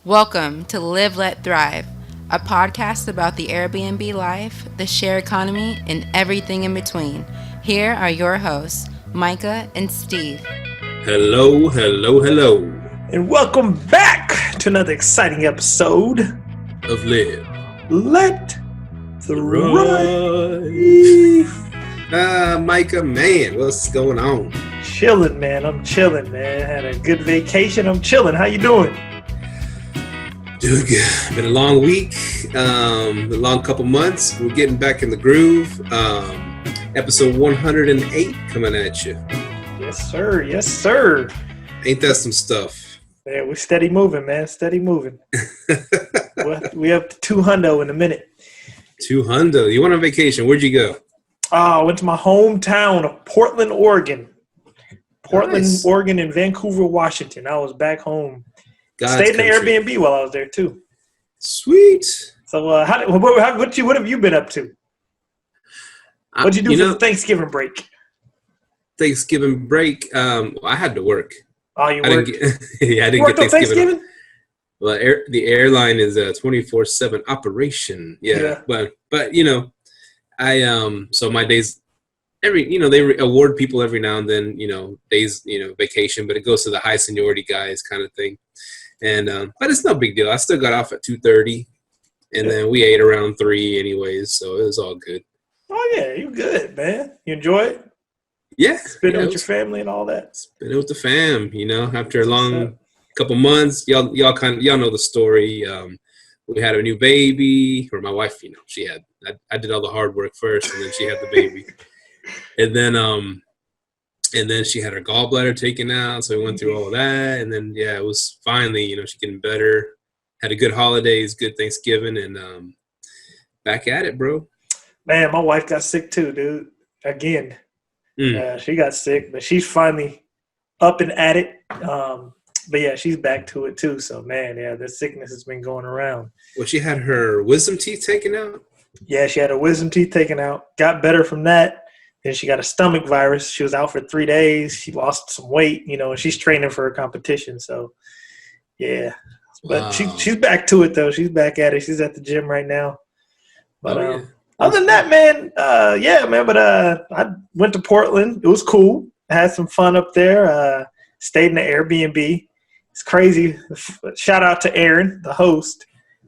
Welcome to Live, Let Thrive, a podcast about the Airbnb life, the share economy, and everything in between. Here are your hosts, Myka and Steve. Hello. And welcome back to another exciting episode Of Live. Let Thrive. Myka, man, what's going on? Chilling, man. I'm chilling, man. Had a good vacation. I'm chilling. How you doing? Doing good. Been a long week, a long couple months. We're getting back in the groove. Episode 108 coming at you. Yes, sir. Yes, sir. Ain't that some stuff? Man, we're steady moving, man. Steady moving. we have 200 in a minute. 200. You went on vacation. Where'd you go? I went to my hometown of Portland, Oregon. Nice. Oregon, and Vancouver, Washington. I was back home. God's Stayed in the country. Airbnb while I was there too. Sweet. So, what have you been up to? What'd you do for the Thanksgiving break? Thanksgiving break. I had to work. Oh, you I worked? didn't get You worked on Thanksgiving? Well, the airline is a 24/7 operation. Yeah. But you know, so my days they award people every now and then, days, vacation, but it goes to the high seniority guys kind of thing. And but it's no big deal. I still got off at 2:30, and then we ate around 3 anyways, so it was all good. Oh yeah, you good, man. You enjoy it? Yeah. Spending with your family and all that? Spending with the fam, after a long couple months. Y'all know the story. We had a new baby, or my wife, I did all the hard work first, and then she had the baby. And then she had her gallbladder taken out, so we went through all of that. And then, it was finally, she's getting better. Had a good holidays, good Thanksgiving, and back at it, bro. Man, my wife got sick too, dude. Again. She got sick, but she's finally up and at it. But yeah, she's back to it too. So, man, the sickness has been going around. Well, she had her wisdom teeth taken out? Yeah, she had her wisdom teeth taken out. Got better from that. Then she got a stomach virus. She was out for 3 days. She lost some weight, and she's training for a competition. So, yeah. But she's back to it, though. She's back at it. She's at the gym right now. But other than that, man, But I went to Portland. It was cool. I had some fun up there. Stayed in the Airbnb. It's crazy. Shout out to Aaron, the host.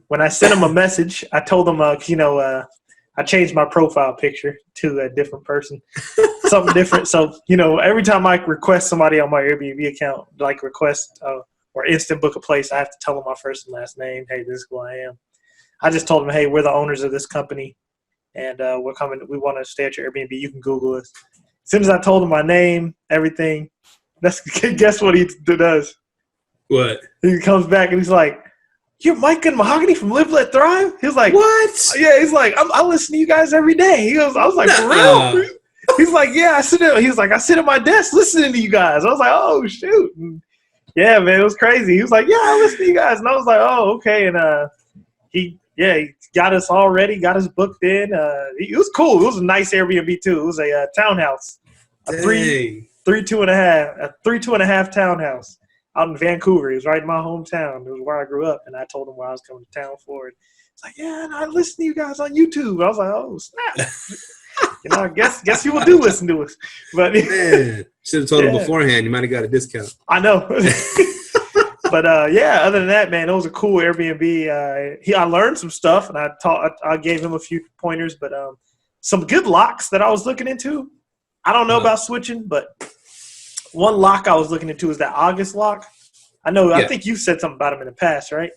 When I sent him a message, I told him, I changed my profile picture to a different person, something different. So, every time I request somebody on my Airbnb account, like request or instant book a place, I have to tell them my first and last name. Hey, this is who I am. I just told them, hey, we're the owners of this company, and we're coming. We want to stay at your Airbnb. You can Google us. As soon as I told him my name, everything, guess what he does? What? He comes back and he's like, "You're Myka and Mahogany from Live, Let Thrive?" He was like, "What?" Yeah, he's like, I listen to you guys every day. He goes, I was like, "For real?" He's like, "Yeah, I sit at my desk listening to you guys." I was like, "Oh shoot." And yeah, man, it was crazy. He was like, "Yeah, I listen to you guys." And I was like, "Oh, okay." And he got us all ready, got us booked in. It was cool. It was a nice Airbnb too. It was a townhouse. A two and a half townhouse. Out in Vancouver. It was right in my hometown. It was where I grew up, and I told him where I was coming to town for it. It's like, yeah, and I listen to you guys on YouTube. I was like, oh, snap. I guess you will do listen to us. But man, should have told him beforehand. You might have got a discount. I know. But other than that, man, it was a cool Airbnb. I learned some stuff, and I gave him a few pointers, but some good locks that I was looking into. I don't know about switching, but one lock I was looking into is that August lock. I think you said something about them in the past, right?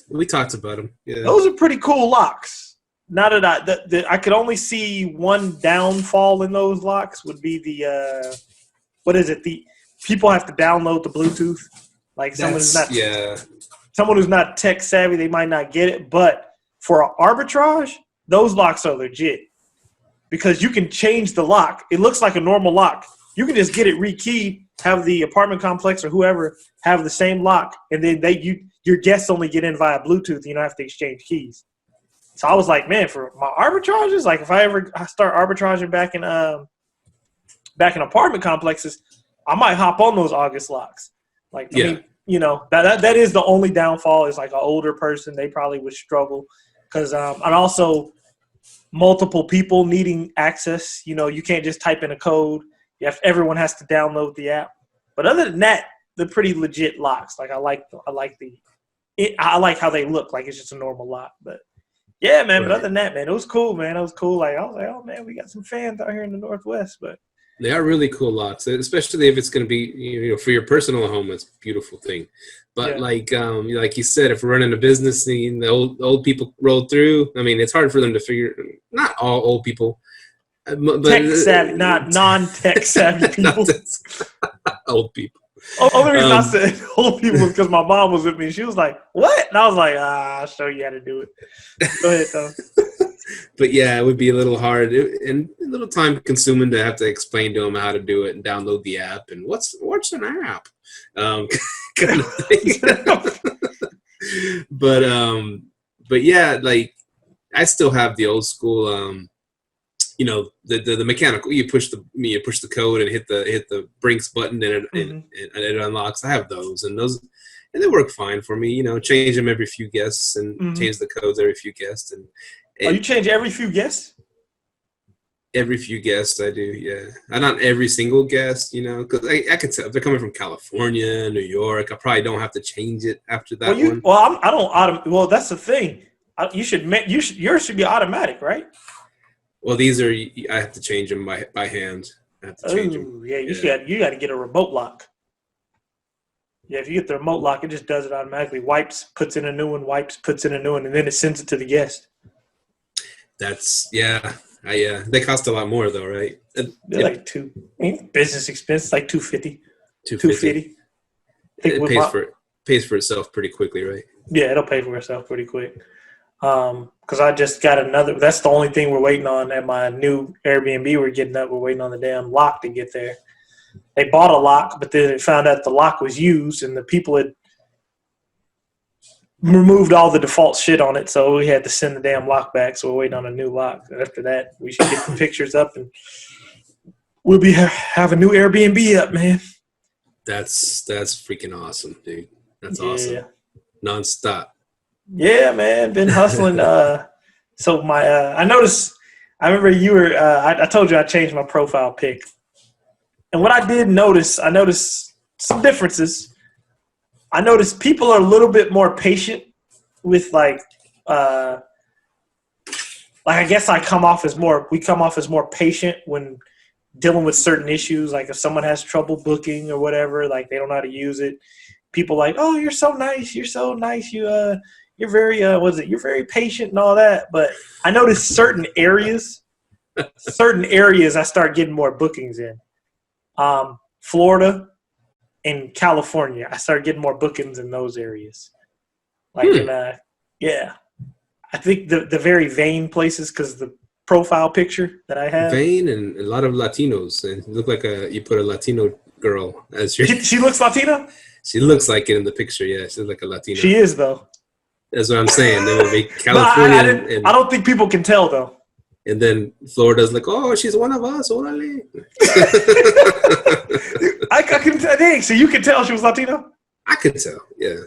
We talked about them. Yeah. Those are pretty cool locks. Now that I could only see one downfall in those locks would be the what is it? The people have to download the Bluetooth. Like someone who's not tech savvy, they might not get it. But for arbitrage, those locks are legit because you can change the lock. It looks like a normal lock. You can just get it rekeyed, have the apartment complex or whoever have the same lock, and then your guests only get in via Bluetooth. You don't have to exchange keys. So I was like, man, for my arbitrages, like if I start arbitraging back in apartment complexes, I might hop on those August locks. Like, I mean, you know, that is the only downfall is like an older person. They probably would struggle because and also multiple people needing access. You know, you can't just type in a code. Everyone has to download the app. But other than that, they're pretty legit locks. Like I like how they look. Like it's just a normal lock. But yeah, man. Right. But other than that, man, it was cool, man. It was cool. Like I was like, oh man, we got some fans out here in the Northwest. But they are really cool locks, especially if it's going to be, you know, for your personal home. It's a beautiful thing. But like you said, if we're running a business and the old people roll through, I mean, it's hard for them to figure. Not all old people, but tech savvy, not non-tech savvy people. Old people. Only reason I said old people was because my mom was with me. She was like, "What?" And I was like, "I'll show you how to do it." Go ahead, though. But yeah, it would be a little hard and a little time consuming to have to explain to them how to do it and download the app and what's an app, kind of thing. But yeah, like I still have the old school, you know, the mechanical. You push the code and hit the Brinks button and it unlocks. I have those and they work fine for me. You know, change them every few guests and change the codes every few guests and. You change every few guests? Every few guests I do, yeah. Not every single guest, you know, because I could tell if they're coming from California, New York, I probably don't have to change it after that one. Well, I don't. Well, that's the thing. Yours should be automatic, right? Well, I have to change them by hand. I have to change them. Yeah, you got to get a remote lock. Yeah, if you get the remote lock, it just does it automatically. Wipes, puts in a new one, puts in a new one, and then it sends it to the guest. That's they cost a lot more though, right? They're like business expense like $250. $250. It pays for itself pretty quickly, right? Yeah, it'll pay for itself pretty quick. Because I just got another. That's the only thing we're waiting on at my new Airbnb. We're getting up. We're waiting on the damn lock to get there. They bought a lock, but then they found out the lock was used, and the people had removed all the default shit on it, so we had to send the damn lock back. So we're waiting on a new lock. And after that, we should get the pictures up, and we'll be have a new Airbnb up, man. That's freaking awesome, dude. That's awesome. Nonstop. Yeah, man. Been hustling. So I noticed. I remember you were. I told you I changed my profile pic, and what I noticed some differences. I noticed people are a little bit more patient with I guess we come off as more patient when dealing with certain issues. Like if someone has trouble booking or whatever, like they don't know how to use it. People like, oh, you're so nice. You're so nice. You're very, you're very patient and all that. But I noticed certain areas I start getting more bookings in. Florida. In California, I started getting more bookings in those areas. I think the very vain places because the profile picture that I have. Vain and a lot of Latinos. And you look like you put a Latino girl as your. She looks Latina? She looks like it in the picture, yeah. She looks like a Latina. She is, though. That's what I'm saying. They would make California. I don't think people can tell, though. And then Florida's like, oh, she's one of us. Orale. I can tell. So you can tell she was Latino? I could tell, yeah.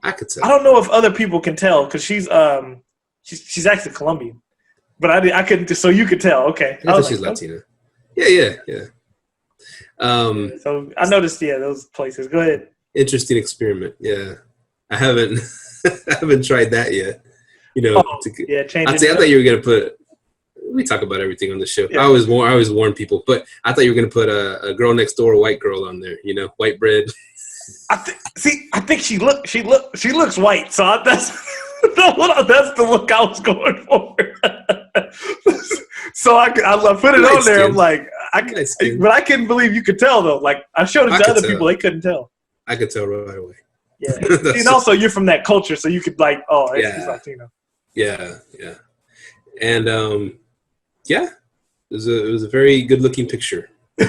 I could tell. I don't know if other people can tell because she's actually Colombian. But I couldn't. So you could tell. Okay. I thought she's Latina. Yeah. So I noticed, those places. Go ahead. Interesting experiment. Yeah, I haven't tried that yet. You know, I thought you were gonna put. We talk about everything on the show. Yeah. I always warn people, but I thought you were gonna put a girl next door, a white girl on there. You know, white bread. I think she looks white. So that's the look I was going for. So I put it on there. I'm like, but I couldn't believe you could tell though. Like I showed it to other people, they couldn't tell. I could tell right away. Yeah, and also you're from that culture, so you could like, oh, she's Latino. Yeah, and it was a very good looking picture. So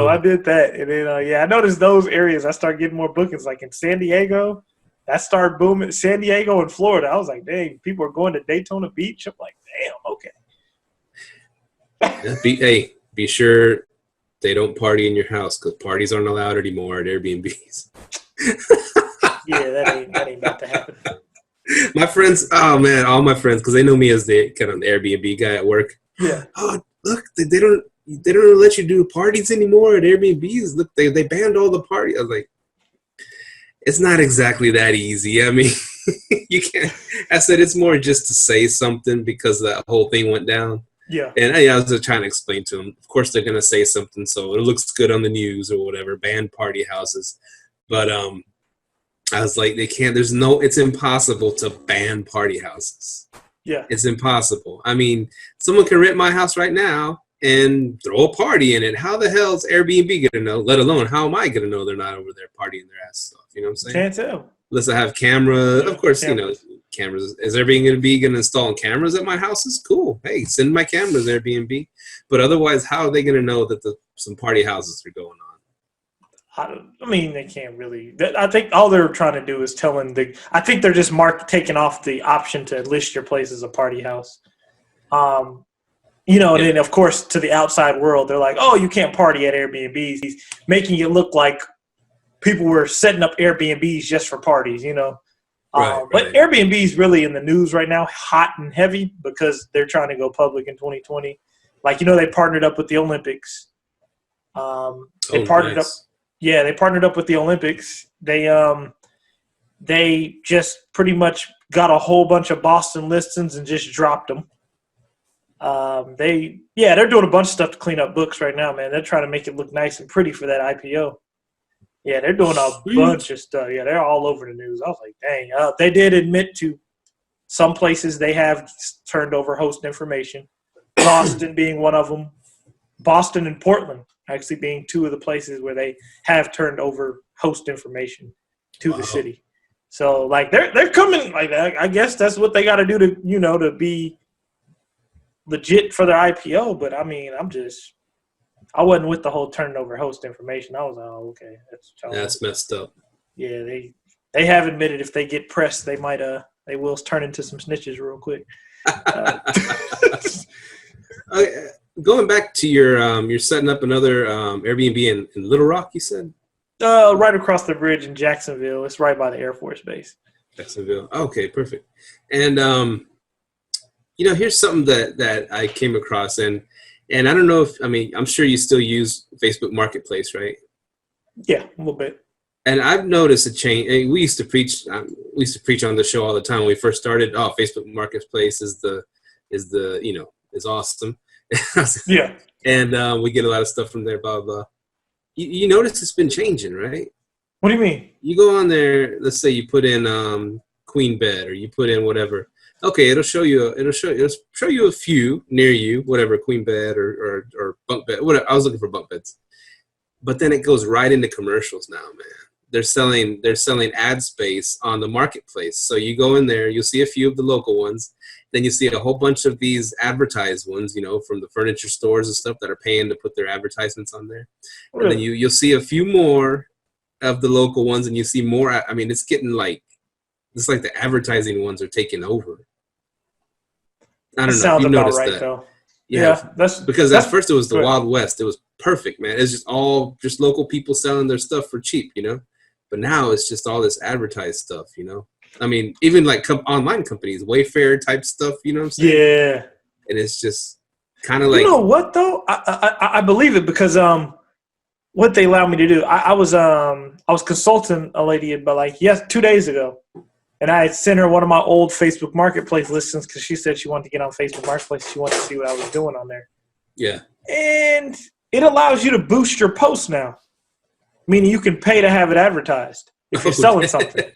I did that, and then I noticed those areas. I started getting more bookings, like in San Diego. That started booming. San Diego and Florida. I was like, dang, people are going to Daytona Beach. I'm like, damn, okay. Be sure they don't party in your house because parties aren't allowed anymore at Airbnbs. Yeah, that ain't about to happen. My friends, oh man, all my friends, because they know me as the kind of the Airbnb guy at work. Yeah. Oh, look, they don't let you do parties anymore at Airbnbs. Look, they banned all the parties. I was like, it's not exactly that easy. I mean, you can't. I said it's more just to say something because that whole thing went down. Yeah. And I was just trying to explain to them. Of course, they're gonna say something so it looks good on the news or whatever. Ban party houses, but I was like, they can't. It's impossible to ban party houses. Yeah. It's impossible. I mean, someone can rent my house right now and throw a party in it. How the hell is Airbnb gonna know? Let alone, how am I gonna know they're not over there partying their ass off? You know what I'm saying? Can't tell. Unless I have camera. Yeah, of course, cameras. Cameras. Is Airbnb gonna install cameras at my houses? Cool. Hey, send my cameras, Airbnb. But otherwise, how are they gonna know that some party houses are going on? I mean, they can't really. I think all they're trying to do is I think they're just taking off the option to list your place as a party house. And then of course to the outside world, they're like, "Oh, you can't party at Airbnbs." He's making it look like people were setting up Airbnbs just for parties, Right. But Airbnb is really in the news right now, hot and heavy, because they're trying to go public in 2020. Like, they partnered up with the Olympics. They partnered up. Yeah, they partnered up with the Olympics. They just pretty much got a whole bunch of Boston listings and just dropped them. They're doing a bunch of stuff to clean up books right now, man. They're trying to make it look nice and pretty for that IPO. Yeah, they're doing a bunch of stuff. Yeah, they're all over the news. I was like, dang. They did admit to some places they have turned over host information. Boston being one of them. Boston and Portland actually being two of the places where they have turned over host information to the city. So, like, they're coming like that. I guess that's what they got to do to, to be legit for their IPO. But, I mean, I wasn't with the whole turning over host information. I was like, oh, okay. That's messed up. Yeah, they have admitted if they get pressed, they will turn into some snitches real quick. Going back to you're setting up another Airbnb in Little Rock, you said? Right across the bridge in Jacksonville. It's right by the Air Force Base. Jacksonville. Okay, perfect. And here's something that I came across, and I don't know I'm sure you still use Facebook Marketplace, right? Yeah, a little bit. And I've noticed a change. We used to preach on the show all the time when we first started. Oh, Facebook Marketplace is awesome. Yeah. And we get a lot of stuff from there, blah, blah. You notice it's been changing, right? What do you mean? You go on there, let's say you put in queen bed or you put in whatever. Okay, it'll show you a few near you, whatever, queen bed or bunk bed, whatever. I was looking for bunk beds. But then it goes right into commercials now, man. They're selling ad space on the marketplace. So you go in there, you'll see a few of the local ones. Then you see a whole bunch of these advertised ones, from the furniture stores and stuff that are paying to put their advertisements on there. Really? And then you'll see a few more of the local ones, and you see more. I mean, it's getting it's like the advertising ones are taking over. I don't know. You noticed that? Though. Yeah, that's because at first it was the Wild West. It was perfect, man. It's just all local people selling their stuff for cheap, But now it's just all this advertised stuff, I mean, even like online companies, Wayfair type stuff, you know what I'm saying? Yeah. And it's just kind of like. You know what though? I believe it because what they allowed me to do, I was consulting a lady about 2 days ago, and I had sent her one of my old Facebook Marketplace listings because she said she wanted to get on Facebook Marketplace. She wanted to see what I was doing on there. Yeah. And it allows you to boost your posts now, meaning you can pay to have it advertised if you're selling something.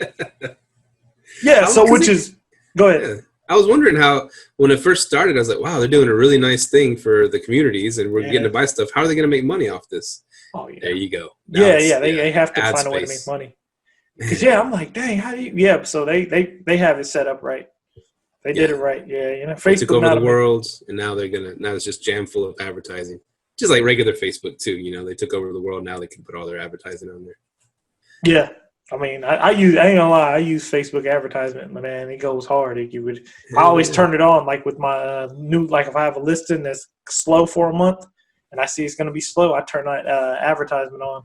Yeah, so go ahead. Yeah. I was wondering how, when it first started, I was like, wow, they're doing a really nice thing for the communities and we're getting to buy stuff. How are they going to make money off this? Oh, yeah. There you go. Now they have to find a way to make money. Because, I'm like, dang, how do you? So they have it set up right. They did it right. Yeah, Facebook took over the world, and now now it's just jam full of advertising. Just like regular Facebook, too. They took over the world. Now they can put all their advertising on there. Yeah. I mean, I ain't gonna lie, I use Facebook advertisement, man. It goes hard. I always turn it on, like with my new, like if I have a listing that's slow for a month, and I see it's going to be slow, I turn that advertisement on.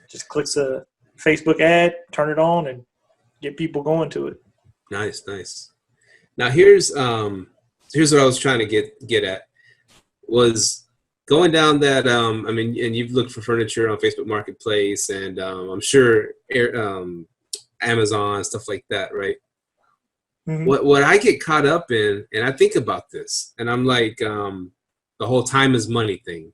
Just click the Facebook ad, turn it on, and get people going to it. Nice. Now here's what I was trying to get at was going down that I mean, and you've looked for furniture on Facebook Marketplace, and I'm sure Amazon, stuff like that, right? Mm-hmm. What I get caught up in, and I think about this, and I'm like, the whole time is money thing.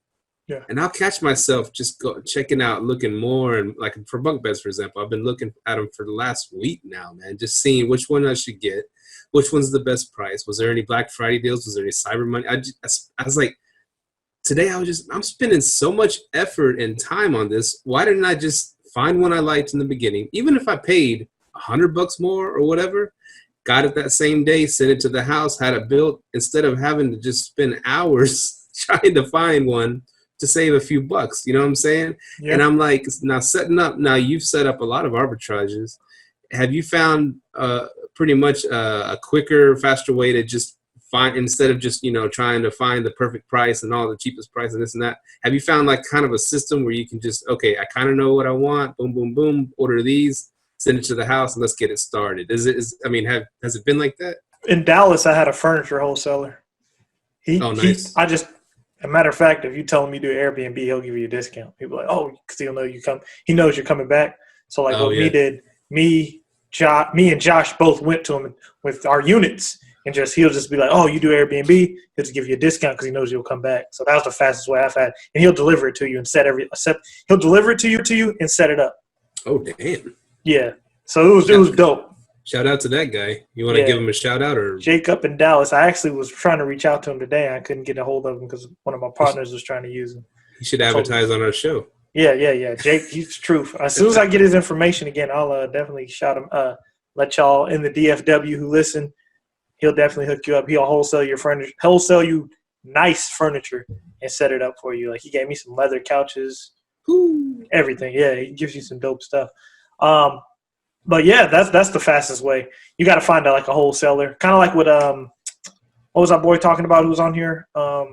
Yeah. And I'll catch myself just checking out, looking more, and like for bunk beds, for example, I've been looking at them for the last week now, man, just seeing which one I should get, which one's the best price. Was there any Black Friday deals? Was there any Cyber Monday? I was like, today I'm spending so much effort and time on this. Why didn't I just find one I liked in the beginning, even if I paid $100 more or whatever? Got it that same day, sent it to the house, had it built, instead of having to just spend hours trying to find one to save a few bucks. You know what I'm saying? Yeah. And I'm like, now you've set up a lot of arbitrages. Have you found pretty much a quicker, faster way to just find, instead of just, trying to find the perfect price and all the cheapest price and this and that, have you found like kind of a system where you can just, okay, I kind of know what I want, boom, boom, boom, order these, send it to the house, and let's get it started? Has it been like that? In Dallas, I had a furniture wholesaler. Nice. As a matter of fact, if you tell him you do Airbnb, he'll give you a discount. He'll be like, oh, because he'll know you come. He knows you're coming back. So like me and Josh both went to him with our units, and he'll just be like, oh, you do Airbnb? He'll just give you a discount because he knows you'll come back. So that was the fastest way I've had. And he'll deliver it to you and he'll deliver it to you and set it up. Oh, damn. Yeah. So it was dope. Shout out to that guy. You want to give him a shout out? Or Jacob in Dallas. I actually was trying to reach out to him today. I couldn't get a hold of him because one of my partners was trying to use him. He should advertise on our show. Yeah. Jake, he's truth. As soon as I get his information again, I'll definitely shout him. Let y'all in the DFW who listen. He'll definitely hook you up. He'll wholesale your furniture, wholesale you nice furniture, and set it up for you. Like he gave me some leather couches, everything. Yeah, he gives you some dope stuff. But yeah, that's the fastest way. You got to find a wholesaler, kind of like what was our boy talking about who was on here? Our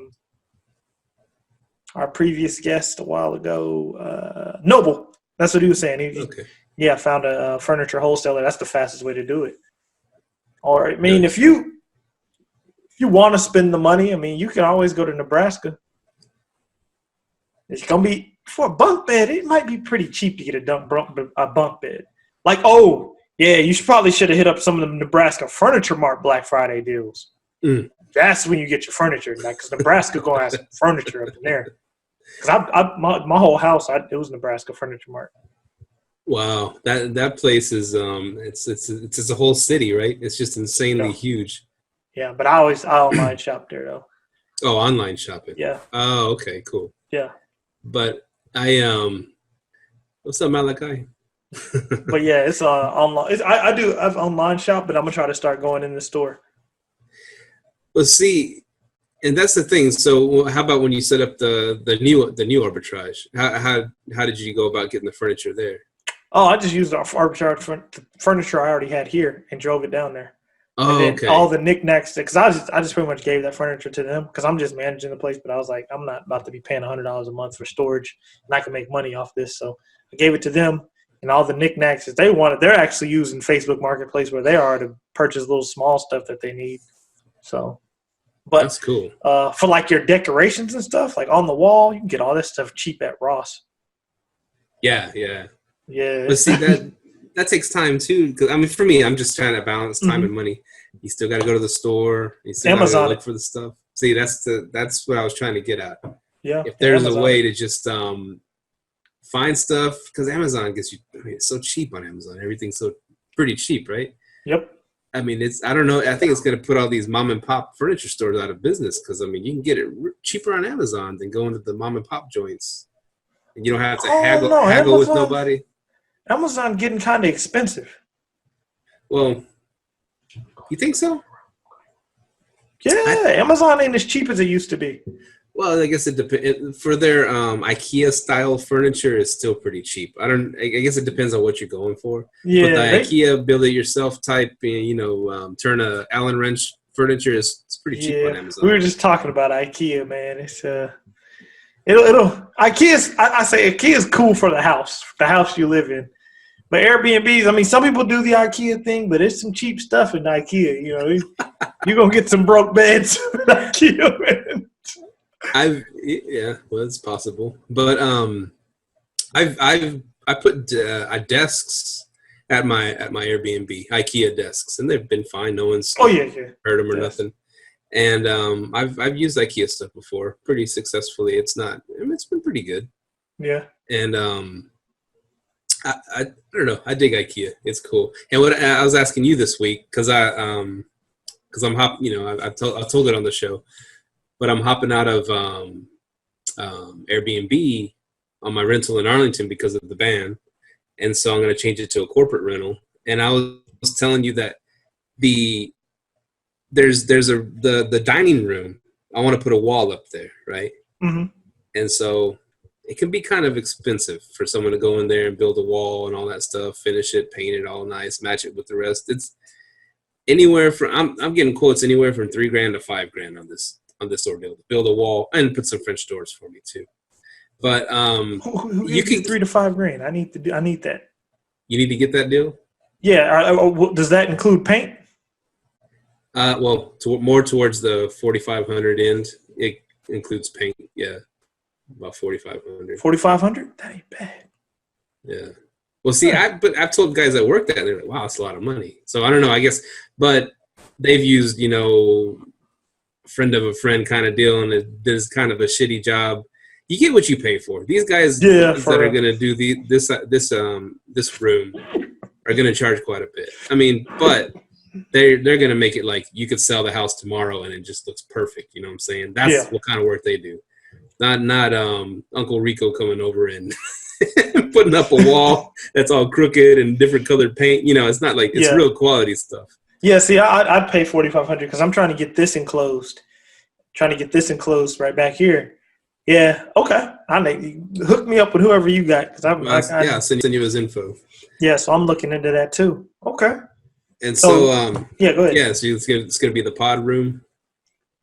previous guest a while ago, Noble. That's what he was saying. He found a furniture wholesaler. That's the fastest way to do it. Or I mean, if you want to spend the money, I mean, you can always go to Nebraska. It's gonna be for a bunk bed. It might be pretty cheap to get a bunk bed. Like, oh, yeah, you probably should have hit up some of the Nebraska Furniture Mart Black Friday deals. Mm. That's when you get your furniture. Because Nebraska going to have some furniture up in there. Because my whole house, it was Nebraska Furniture Mart. Wow, that place is it's a whole city, right? It's just insanely huge. Yeah, but I online shop there though. Oh, online shopping. Yeah. Oh, okay, cool. Yeah. But what's up, Malachi? But yeah, it's online. I do have online shop, but I'm gonna try to start going in the store. Well, see, and that's the thing. So, how about when you set up the new arbitrage? How did you go about getting the furniture there? Oh, I just used the arbitrage furniture I already had here and drove it down there. Oh, and then okay. All the knickknacks, because I just pretty much gave that furniture to them because I'm just managing the place. But I was like, I'm not about to be paying $100 a month for storage, and I can make money off this. So I gave it to them. And all the knickknacks that they wanted, they're actually using Facebook Marketplace where they are to purchase little small stuff that they need. So, but that's cool. For like your decorations and stuff, like on the wall, you can get all this stuff cheap at Ross. Yeah. But see, that takes time too. Because I mean, for me, I'm just trying to balance time and money. You still got to go to the store. You still got to look for the stuff. See, that's what I was trying to get at. Yeah. If there's a way to just find stuff, because Amazon gets you. I mean, it's so cheap on Amazon. Everything's so pretty cheap, right? Yep. I mean, I don't know. I think it's going to put all these mom and pop furniture stores out of business because I mean, you can get it cheaper on Amazon than going to the mom and pop joints, and you don't have to haggle Amazon, with nobody. Amazon getting kind of expensive. Well, you think so? Yeah, Amazon ain't as cheap as it used to be. Well, I guess it depends. For their IKEA style furniture, is still pretty cheap. I guess it depends on what you're going for. Yeah, but the IKEA build it yourself type, turn a Allen wrench furniture is pretty cheap on Amazon. We were just talking about IKEA, man. IKEA's, I say IKEA's cool for the house you live in. But Airbnbs, I mean, some people do the IKEA thing, but it's some cheap stuff in IKEA. You know, you're going to get some broke beds in IKEA, man. Well, it's possible. But I put desks at my Airbnb, IKEA desks, and they've been fine. No one's heard them or nothing. And I've used IKEA stuff before pretty successfully. It's been pretty good. Yeah. And I don't know. I dig IKEA. It's cool. And what I was asking you this week, because I'm I've told it on the show, but I'm hopping out of Airbnb on my rental in Arlington because of the ban, and so I'm going to change it to a corporate rental. And I was telling you that there's the dining room. I want to put a wall up there, right? Mm-hmm. And so it can be kind of expensive for someone to go in there and build a wall and all that stuff, finish it, paint it all nice, match it with the rest. It's anywhere from I'm getting quotes anywhere from $3,000 to $5,000 on this ordeal to build a wall and put some French doors for me too. But who you can $3,000 to $5,000. I need that. You need to get that deal. Yeah. Does that include paint? Well, more towards the 4,500 end. It includes paint. Yeah, about 4,500. 4,500? That ain't bad. Yeah. Well, see, I've told guys that work that, and they're like, "Wow, that's a lot of money." So I don't know. I guess, but they've used friend of a friend kind of deal, and it does kind of a shitty job. You get what you pay for. These guys that are going to do this room are going to charge quite a bit. I mean, but they're going to make it like you could sell the house tomorrow and it just looks perfect. You know what I'm saying? That's what kind of work they do. Not Uncle Rico coming over and putting up a wall that's all crooked and different colored paint. It's not like it's real quality stuff. Yeah, see, I'd pay 4,500 because I'm trying to get this enclosed. Right back here. Yeah, okay. Hook me up with whoever you got. I'll send you his info. Yeah, so I'm looking into that too. Okay. And so go ahead. Yeah, so it's gonna be the pod room.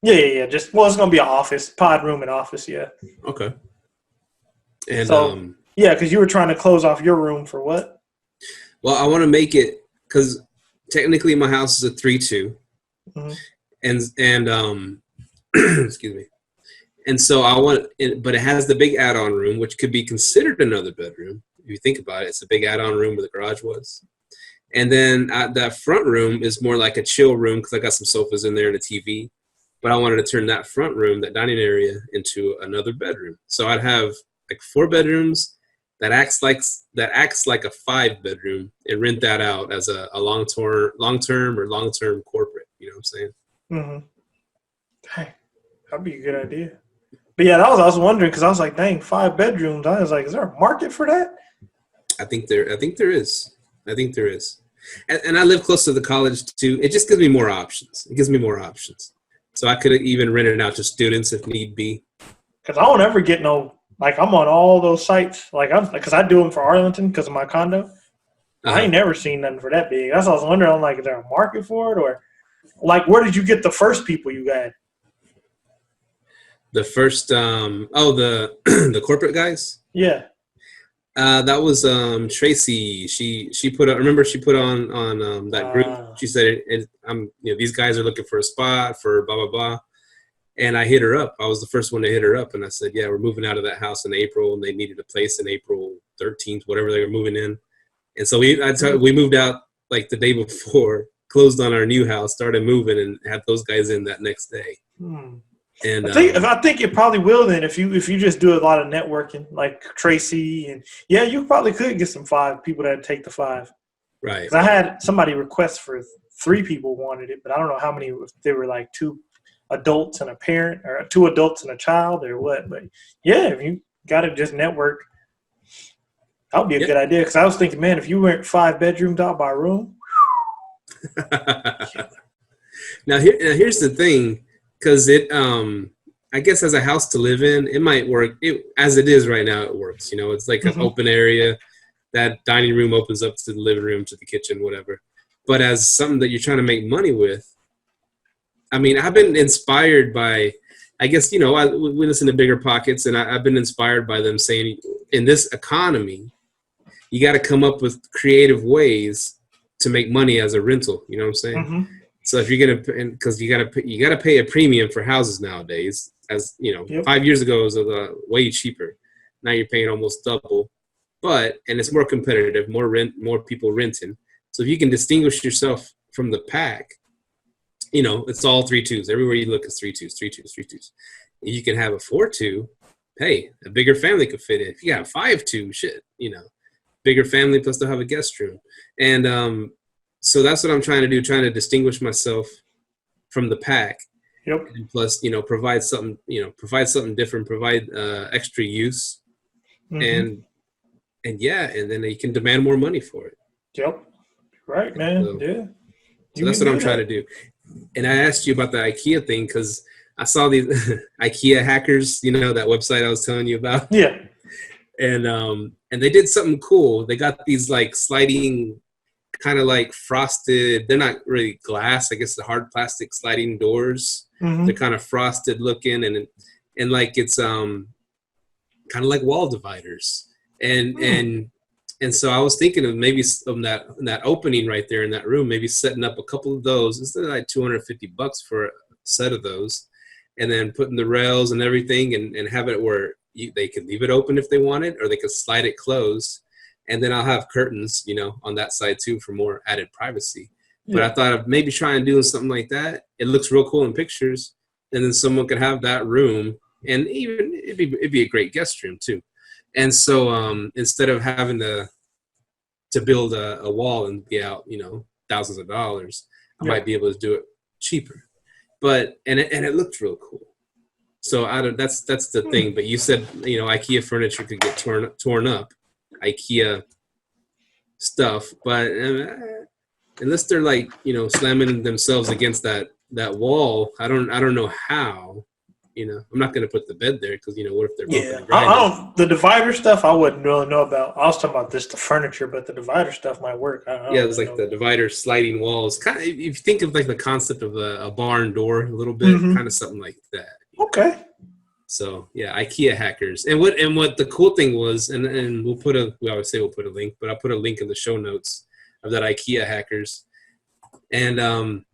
Yeah. It's gonna be an office, pod room and office. Yeah. Okay. And so, because you were trying to close off your room for what? Well, I want to make it because technically my house is a 3-2, and excuse me. And so I want it, but it has the big add-on room, which could be considered another bedroom. If you think about it, it's a big add-on room where the garage was. And then that front room is more like a chill room because I got some sofas in there and a TV. But I wanted to turn that front room, that dining area, into another bedroom. So I'd have like 4 bedrooms that acts like a 5-bedroom and rent that out as a long-term corporate. You know what I'm saying? Mm-hmm. Hey, that'd be a good idea. But yeah, I was wondering because I was like, dang, 5 bedrooms. I was like, is there a market for that? I think there is. And I live close to the college too. It just gives me more options. So I could even rent it out to students if need be. Because I don't ever get I'm on all those sites. Because I do them for Arlington because of my condo. I ain't never seen nothing for that big. That's what I was wondering. I'm like, is there a market for it? Or where did you get the first people you got? The first, the corporate guys? Yeah. That was Tracy. She put on that group. She said, these guys are looking for a spot for blah, blah, blah. And I hit her up. I was the first one to hit her up. And I said, yeah, we're moving out of that house in April. And they needed a place in April 13th, whatever they were moving in. And so we moved out like the day before, closed on our new house, started moving, and had those guys in that next day. And I think it probably will then if you just do a lot of networking like Tracy and you probably could get some 5 people that take the 5. Right. 'Cause I had somebody request for 3 people wanted it, but I don't know how many. If they were like 2 adults and a parent, or 2 adults and a child, or what. But if you got to just network, that would be a good idea. Because I was thinking, man, if you went 5 bedrooms out by room. Now here's the thing. Because I guess as a house to live in, it might work. As it is right now, it works. It's like an open area. That dining room opens up to the living room, to the kitchen, whatever. But as something that you're trying to make money with, I mean, I've been inspired by I guess, we listen to Bigger Pockets, and I've been inspired by them saying, in this economy, you got to come up with creative ways to make money as a rental. You know what I'm saying? Mm-hmm. So if you're gonna, because you gotta pay a premium for houses nowadays. As you know, 5 years ago it was way cheaper. Now you're paying almost double, and it's more competitive, more people renting. So if you can distinguish yourself from the pack, it's all 3.2s. Everywhere you look, it's 3.2s. If you can have a 4.2, hey, a bigger family could fit in. If you got a 5.2, shit, bigger family plus they'll have a guest room. And so that's what I'm trying to do, trying to distinguish myself from the pack. Yep. And plus, provide something different, provide extra use. Mm-hmm. And then you can demand more money for it. Yep. Right, man. So, yeah. So that's what I'm trying to do. And I asked you about the IKEA thing because I saw these IKEA hackers, that website I was telling you about. Yeah. And they did something cool. They got these like sliding, kind of like frosted. They're not really glass. I guess the hard plastic sliding doors. Mm-hmm. They're kind of frosted looking, and like it's kind of like wall dividers. And so I was thinking of maybe that opening right there in that room, maybe setting up a couple of those instead of like $250 for a set of those, and then putting the rails and everything, and have it where they could leave it open if they wanted, or they could slide it closed. And then I'll have curtains, on that side too for more added privacy. Yeah. But I thought of maybe trying doing something like that. It looks real cool in pictures, and then someone could have that room, and even it'd be a great guest room too. And so instead of having to build a wall and be out, thousands of dollars, I might be able to do it cheaper. But and it looked real cool. So that's the thing. But you said IKEA furniture could get torn up, IKEA stuff. But unless they're like slamming themselves against that wall, I don't know how. I'm not going to put the bed there because, what if they're bumping and grinding? The divider stuff I wouldn't really know about. I was talking about the furniture, but the divider stuff might work. Yeah, it's like the divider sliding walls. Kind of, if you think of like the concept of a barn door a little bit, kind of something like that. Okay. So yeah, IKEA hackers. And what the cool thing was, and we always say we'll put a link, but I'll put a link in the show notes of that IKEA hackers. And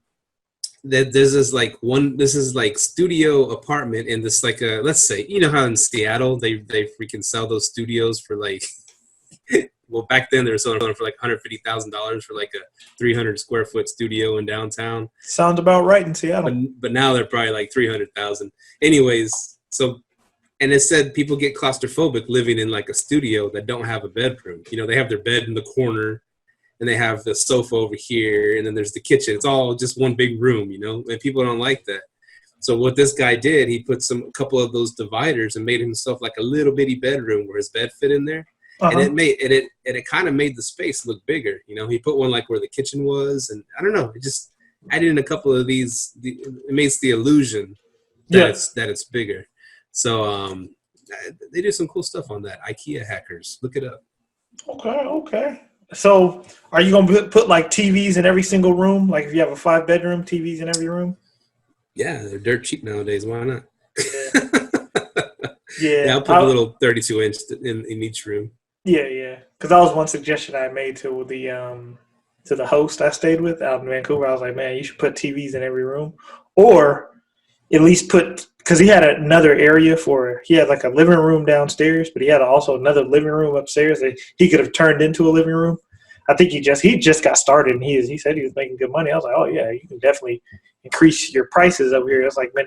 that this is like studio apartment in this like let's say how in Seattle they freaking sell those studios for like well back then they were selling for like $150,000 for like a 300 square foot studio in downtown. Sounds about right in Seattle. But now they're probably like 300,000. Anyways, so and it said people get claustrophobic living in like a studio that don't have a bedroom. They have their bed in the corner, and they have the sofa over here, and then there's the kitchen. It's all just one big room, and people don't like that. So what this guy did, he put a couple of those dividers and made himself like a little bitty bedroom where his bed fit in there. Uh-huh. And it kind of made the space look bigger. He put one like where the kitchen was, and I don't know, it just added in a couple of these. It makes the illusion that it's bigger. So they do some cool stuff on that. IKEA hackers, look it up. Okay. So are you going to put like TVs in every single room? Like if you have a 5-bedroom, TVs in every room? Yeah, they're dirt cheap nowadays. Why not? Yeah. I'll put a little 32-inch in each room. Yeah. Because that was one suggestion I made to the host I stayed with out in Vancouver. I was like, man, you should put TVs in every room, or at least because he had another area he had like a living room downstairs, but he had also another living room upstairs that he could have turned into a living room. I think he just got started, and he said he was making good money. I was like, oh yeah, you can definitely increase your prices over here. I was like, man,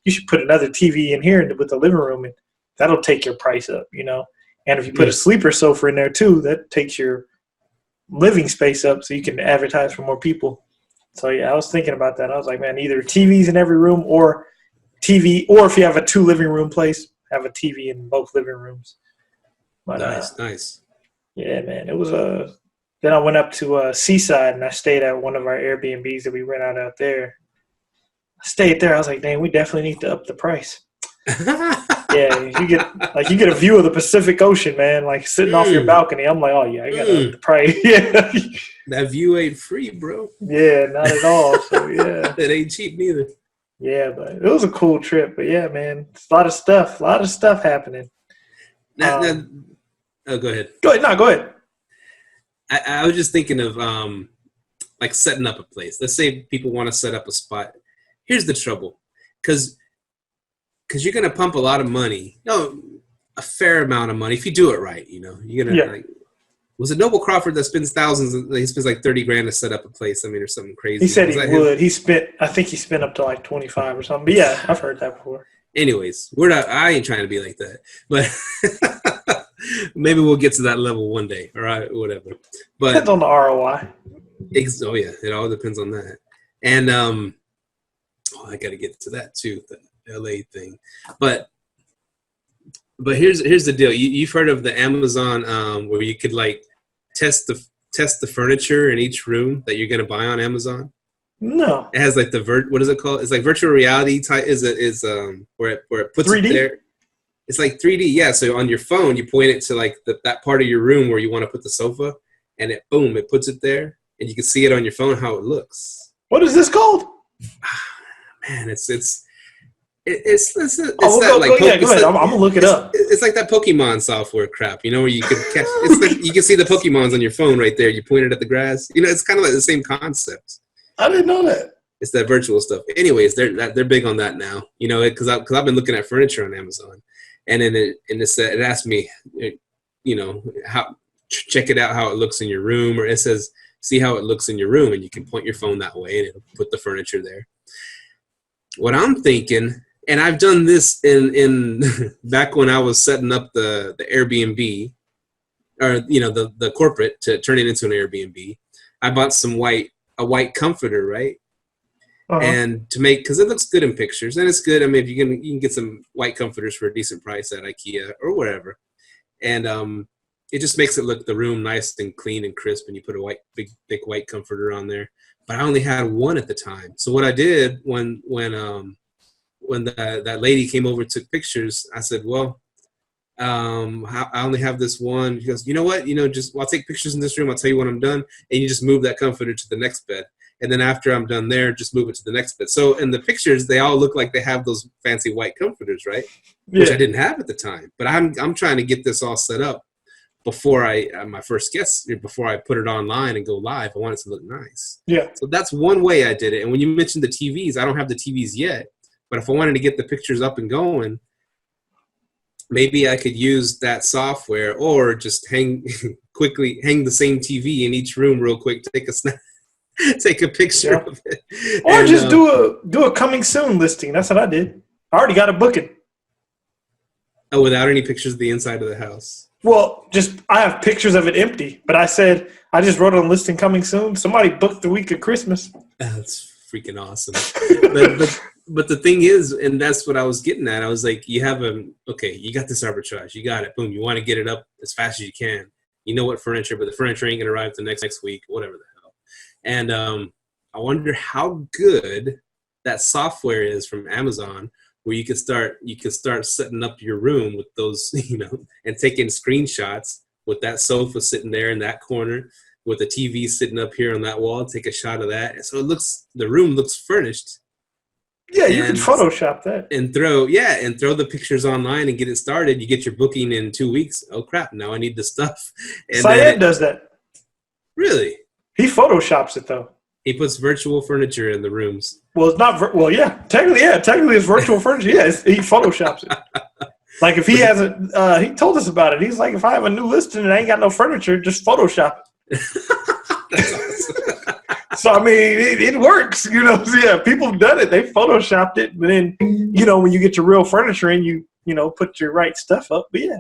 you should put another TV in here with the living room, and that'll take your price up, And if you put a sleeper sofa in there too, that takes your living space up, so you can advertise for more people. So yeah, I was thinking about that. I was like, man, either TVs in every room or if you have a 2 living room place, have a TV in both living rooms. But, nice. Yeah, man. It was then I went up to Seaside, and I stayed at one of our Airbnbs that we rent out there. I stayed there. I was like, dang, we definitely need to up the price. Yeah, you get a view of the Pacific Ocean, man, like sitting off your balcony. I'm like, oh yeah, I gotta up the price. Yeah. That view ain't free, bro. Yeah, not at all. So yeah. It ain't cheap neither. Yeah, but it was a cool trip. But yeah, man, it's a lot of stuff happening. Oh, go ahead. Go ahead. No, go ahead. I was just thinking of like setting up a place. Let's say people want to set up a spot. Here's the trouble, because you're gonna pump a lot of money. No, a fair amount of money if you do it right. You know, you're gonna like. Was it Noble Crawford that spends thousands? He spends like $30,000 to set up a place. I mean, or something crazy. He said he would. I think he spent up to like 25 or something. But yeah, I've heard that before. Anyways, I ain't trying to be like that, but maybe we'll get to that level one day. All right, whatever. But depends on the ROI. Oh yeah, it all depends on that. And I got to get to that too, the LA thing. But here's the deal. You've heard of the Amazon where you could like test the furniture in each room that you're gonna buy on Amazon? No. It has like what is it called? It's like virtual reality type. Where it puts 3D? It there. It's like 3D. Yeah. So on your phone, you point it to like that part of your room where you want to put the sofa, and it puts it there, and you can see it on your phone how it looks. What is this called? Man, it's that go ahead. I'm gonna look it up. It's like that Pokemon software crap, you know, where you can catch. It's like you can see the Pokemons on your phone right there. You point it at the grass. You know, it's kind of like the same concept. I didn't know that. It's that virtual stuff. Anyways, they're big on that now. You know, because I've been looking at furniture on Amazon, and then it asked me, you know, check it out how it looks in your room, or it says see how it looks in your room, and you can point your phone that way, and it'll put the furniture there. What I'm thinking. And I've done this in back when I was setting up the Airbnb, or you know the corporate to turn it into an Airbnb. I bought a white comforter, right? Uh-huh. And to make, because it looks good in pictures, and it's good. I mean, if you can get some white comforters for a decent price at IKEA or wherever, and it just makes it look the room nice and clean and crisp. And you put a big thick white comforter on there. But I only had one at the time. So what I did when that lady came over and took pictures, I said, well, I only have this one. She goes, you know what? You know, I'll take pictures in this room. I'll tell you when I'm done. And you just move that comforter to the next bed. And then after I'm done there, just move it to the next bed. So in the pictures, they all look like they have those fancy white comforters, right? Yeah. Which I didn't have at the time. But I'm trying to get this all set up before my first guest, before I put it online and go live. I want it to look nice. Yeah. So that's one way I did it. And when you mentioned the TVs, I don't have the TVs yet. But if I wanted to get the pictures up and going, maybe I could use that software, or just hang the same TV in each room real quick, take a picture of it. Or just do a coming soon listing. That's what I did. I already got a booking. Oh, without any pictures of the inside of the house? Well, I have pictures of it empty, but I said, I just wrote on listing coming soon. Somebody booked the week of Christmas. That's freaking awesome. But the thing is, and that's what I was getting at, I was like, you got this arbitrage. You got it. Boom. You want to get it up as fast as you can. You know what furniture, but the furniture ain't going to arrive the next week, whatever the hell. And I wonder how good that software is from Amazon, where you could start setting up your room with those, you know, and taking screenshots with that sofa sitting there in that corner, with the TV sitting up here on that wall. Take a shot of that. And so the room looks furnished. Yeah, you can Photoshop that. And throw the pictures online and get it started. You get your booking in 2 weeks. Oh, crap, now I need the stuff. And Syed does that. Really? He Photoshops it, though. He puts virtual furniture in the rooms. Well, it's not technically it's virtual furniture. Yeah, he Photoshops it. Like if he hasn't, he told us about it. He's like, if I have a new listing and I ain't got no furniture, just Photoshop it. That's awesome. So, I mean, it works, you know. So, yeah, people have done it. They Photoshopped it. But then, you know, when you get your real furniture and you know, put your right stuff up. But, yeah.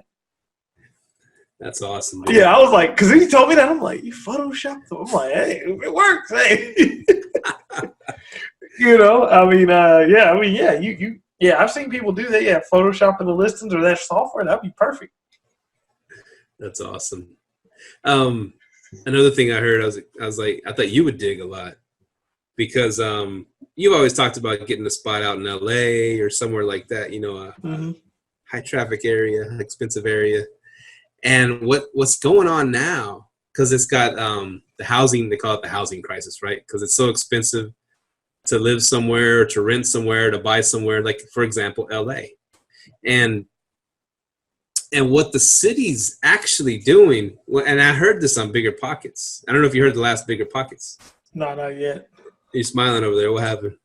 That's awesome. Dude. Yeah, I was like, because he told me that. I'm like, you Photoshopped them? I'm like, hey, it works. Hey. You know, I've seen people do that. Yeah, Photoshopping the listings or that software. That'd be perfect. That's awesome. Another thing I heard, I was like, I thought you would dig a lot, because you've always talked about getting a spot out in LA or somewhere like that, you know, a high traffic area, expensive area. And what's going on now, because it's got the housing, they call it the housing crisis, right? Because it's so expensive to live somewhere, to rent somewhere, to buy somewhere, like, for example, LA. And what the city's actually doing, and I heard this on Bigger Pockets. I don't know if you heard the last Bigger Pockets. No, not yet. You're smiling over there. What happened?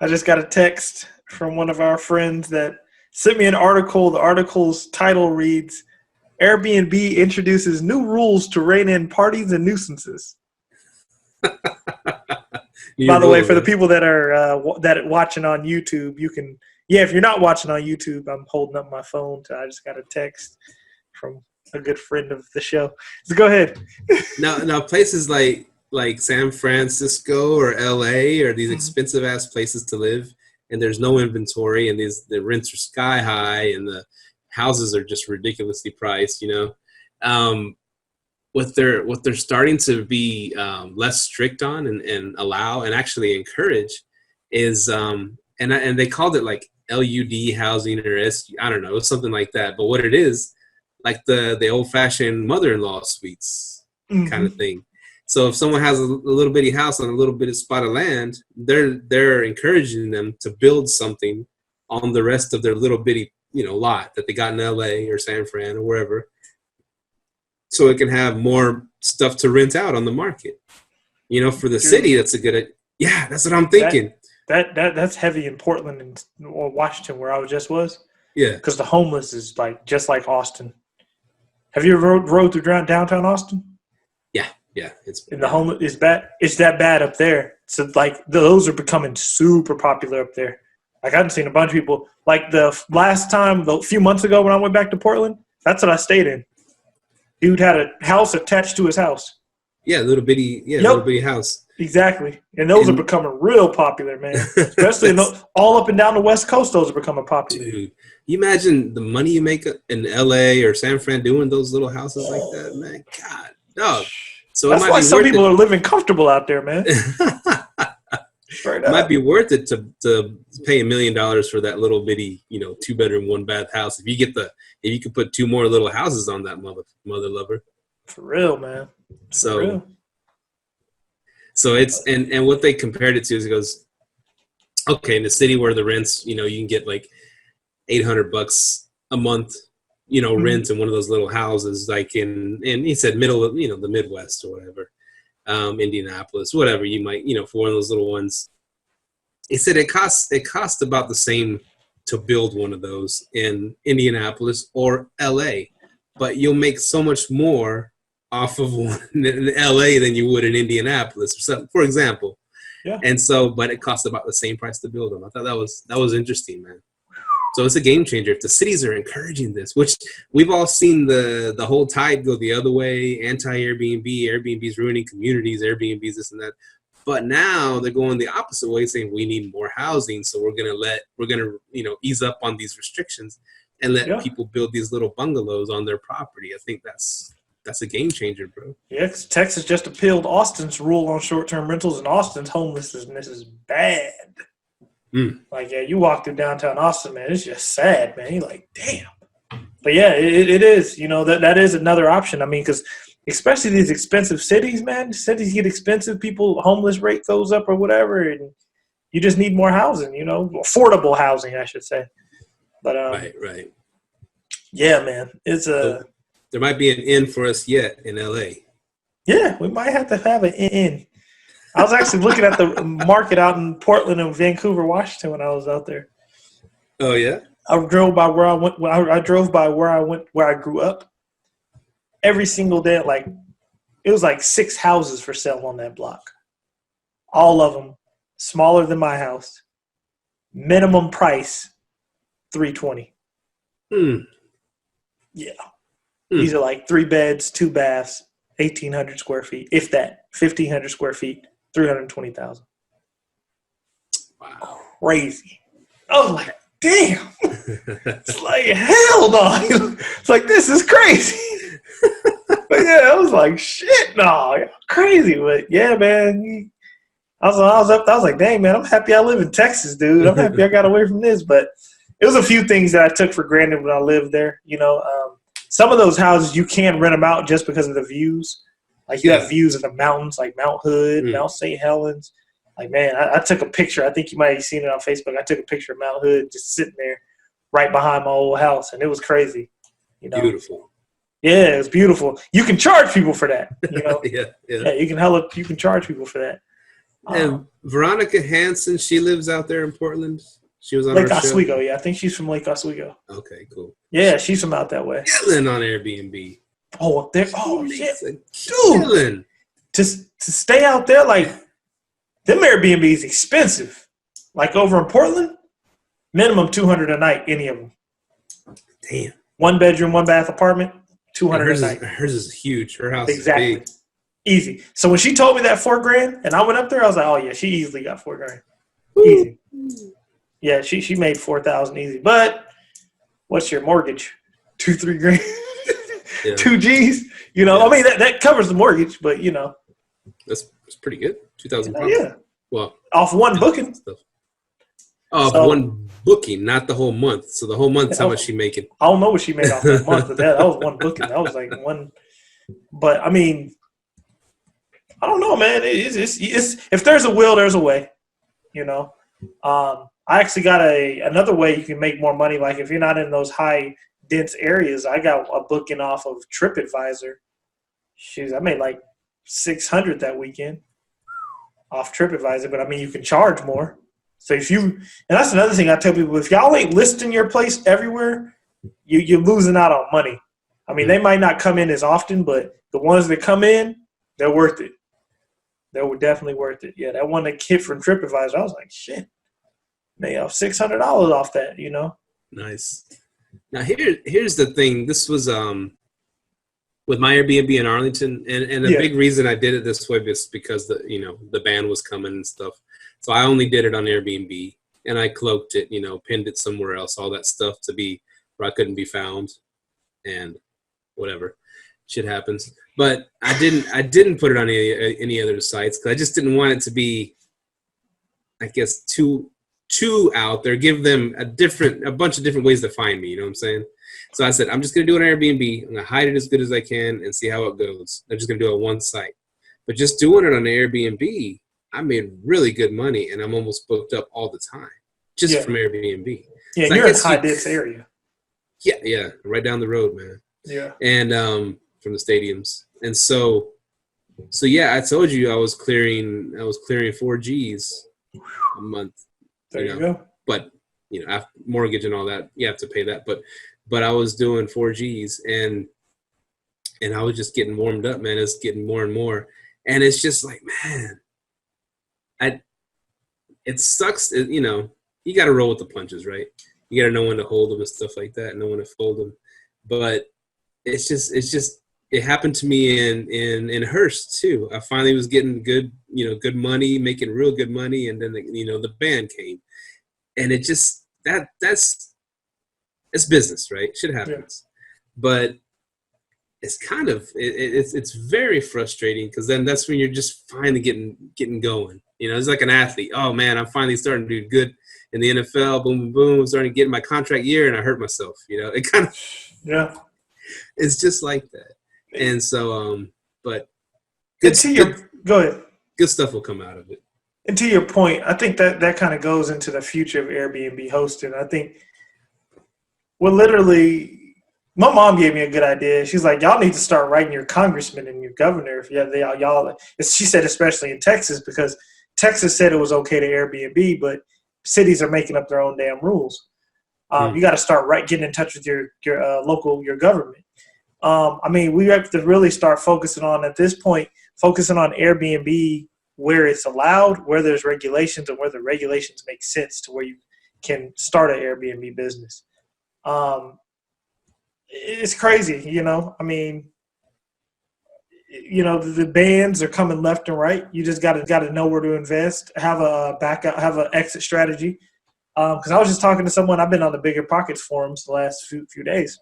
I just got a text from one of our friends that sent me an article. The article's title reads, Airbnb introduces new rules to rein in parties and nuisances. By the way, for the people that are watching on YouTube, you can, if you're not watching on YouTube, I'm holding up my phone. I just got a text from a good friend of the show. So go ahead. Now places like San Francisco or LA or these expensive ass places to live, and there's no inventory, and the rents are sky high, and the houses are just ridiculously priced. What they're starting to be less strict on and allow and actually encourage is and they called it like LUD housing or I don't know, something like that. But what it is, like the old fashioned mother-in-law suites kind of thing. So if someone has a little bitty house on a little bitty spot of land, they're encouraging them to build something on the rest of their little bitty lot that they got in LA or San Fran or wherever, so it can have more stuff to rent out on the market. For the city, that's a good. Yeah, that's what I'm thinking. That's heavy in Portland and Washington, where I just was. Yeah, because the homeless is just like Austin. Have you ever rode through downtown Austin? Yeah, and the homeless is bad. It's that bad up there. So those are becoming super popular up there. Like I've seen a bunch of people. Like the last time, a few months ago when I went back to Portland, that's what I stayed in. Dude had a house attached to his house. Yeah, little bitty house. Exactly. And those are becoming real popular, man. Especially all up and down the West Coast, those are becoming popular. Dude, you imagine the money you make in LA or San Fran doing those little houses like that, man. God, dog. So that's why some people are living comfortable out there, man. It might be worth it to pay $1 million for that little bitty, 2-bedroom, 1-bath house. If you could put 2 more little houses on that mother lover. For real, man. So it's and what they compared it to is, it goes, okay, in the city where the rents, you can get like $800 a month, rent in one of those little houses, like in he said middle of the Midwest or whatever. Indianapolis, whatever you might, for one of those little ones. He said it costs about the same to build one of those in Indianapolis or LA, but you'll make so much more off of one in LA than you would in Indianapolis or something, for example. Yeah. And so, but it costs about the same price to build them. I thought that was interesting, man. So it's a game changer if the cities are encouraging this, which we've all seen the whole tide go the other way. Anti-Airbnb, Airbnb's ruining communities, Airbnb's this and that. But now they're going the opposite way, saying we need more housing, so we're gonna ease up on these restrictions and let people build these little bungalows on their property. I think that's a game changer, bro. Yeah, 'cause Texas just appealed Austin's rule on short-term rentals, and Austin's homelessness is bad. Like, you walk through downtown Austin, man, it's just sad, man. You're like, damn. But yeah, it is. That is another option. I mean, because especially these expensive cities, man. Cities get expensive. Homeless rate goes up or whatever, and you just need more housing. Affordable housing, I should say. But right. Yeah, man, it's a. There might be an inn for us yet in LA. Yeah, we might have to have an inn. I was actually looking at the market out in Portland and Vancouver, Washington when I was out there. Oh yeah. I drove by where I went. I drove by where I grew up. Every single day, it was like 6 houses for sale on that block. All of them smaller than my house. Minimum price, $320. Yeah. These are like 3 beds, 2 baths, 1,800 square feet. If that, 1,500 square feet, $320,000. Wow. Crazy. I was like, damn. It's like, hell no. It's like, this is crazy. But yeah, I was like, shit, no, crazy. But yeah, man, I was like, dang, man, I'm happy I live in Texas, dude. I'm happy I got away from this. But it was a few things that I took for granted when I lived there. Some of those houses you can rent them out just because of the views. Like you have views of the mountains, like Mount Hood, Mount St. Helens. Like, man, I took a picture. I think you might have seen it on Facebook. I took a picture of Mount Hood just sitting there right behind my old house, and it was crazy. Beautiful. Yeah, it was beautiful. You can charge people for that. Yeah, you can charge people for that. And Veronica Hansen, she lives out there in Portland. She was on Lake our Oswego. show. Yeah, I think she's from Lake Oswego. Okay, cool. Yeah, she's from out that way. Killing on Airbnb. Oh, shit, dude! Killing. To stay out there, like them Airbnb is expensive. Like over in Portland, minimum $200 a night. Any of them. Damn. 1 bedroom, 1 bath apartment, $200 a night. Hers is huge. Her house exactly. is big. Easy. So when she told me that $4,000 and I went up there, I was like, oh yeah, she easily got $4,000. Easy. Yeah, she made $4,000 easy. But what's your mortgage? 2-3 grand. Yeah. 2 G's. I mean that covers the mortgage, but that's pretty good. 2,000 pounds. Yeah. Well, off one booking. Off one booking, not the whole month. So the whole month's how much she making. I don't know what she made off the month, but that was one booking. That was like one. But I mean, I don't know, man. It's if there's a will, there's a way. I actually got another way you can make more money. Like if you're not in those high dense areas, I got a booking off of TripAdvisor. Shoot, I made like $600 that weekend off TripAdvisor. But I mean, you can charge more. So and that's another thing I tell people: if y'all ain't listing your place everywhere, you're losing out on money. I mean, they might not come in as often, but the ones that come in, they're worth it. They were definitely worth it. Yeah, that one that hit from TripAdvisor, I was like, shit, they have $600 off that. Nice. Now here's the thing. This was with my Airbnb in Arlington, and the big reason I did it this way is because the band was coming and stuff. So I only did it on Airbnb, and I cloaked it, pinned it somewhere else, all that stuff to be where I couldn't be found, and whatever, shit happens. But I didn't put it on any other sites because I just didn't want it to be, I guess, too out there. Give them a bunch of different ways to find me. You know what I'm saying? So I said, I'm just gonna do it on Airbnb. I'm gonna hide it as good as I can and see how it goes. I'm just gonna do it on one site. But just doing it on Airbnb, I made really good money, and I'm almost booked up all the time just from Airbnb. Yeah, so you're in a high-dense area. Yeah, right down the road, man. Yeah. And from the stadiums. And so yeah, I told you I was clearing 4 G's a month. There you go. But, after mortgage and all that, you have to pay that. But I was doing 4 G's, and I was just getting warmed up, man. It's getting more and more. And it's just like, man, it sucks. You got to roll with the punches, right? You got to know when to hold them and stuff like that, and know when to fold them. But it's just it happened to me in Hearst too. I finally was getting good money, making real good money, and then the band came, and it just that's it's business, right? Shit happens, but it's kind of it's very frustrating because then that's when you're just finally getting going. It's like an athlete. Oh man, I'm finally starting to do good in the NFL. Boom, boom, boom. I'm starting to get my contract year, and I hurt myself. It kind of it's just like that. And so, but go ahead. Good stuff will come out of it. And to your point, I think that kind of goes into the future of Airbnb hosting. I think my mom gave me a good idea. She's like, y'all need to start writing your congressman and your governor. If y'all, she said, especially in Texas, because Texas said it was okay to Airbnb, but cities are making up their own damn rules. You got to start getting in touch with your government. I mean, we have to really start focusing on, at this point, focusing on Airbnb where it's allowed, where there's regulations, and where the regulations make sense to where you can start an Airbnb business. It's crazy, I mean, the bans are coming left and right. You just got to know where to invest, have a backup, have an exit strategy. Because I was just talking to someone. I've been on the BiggerPockets forums the last few days.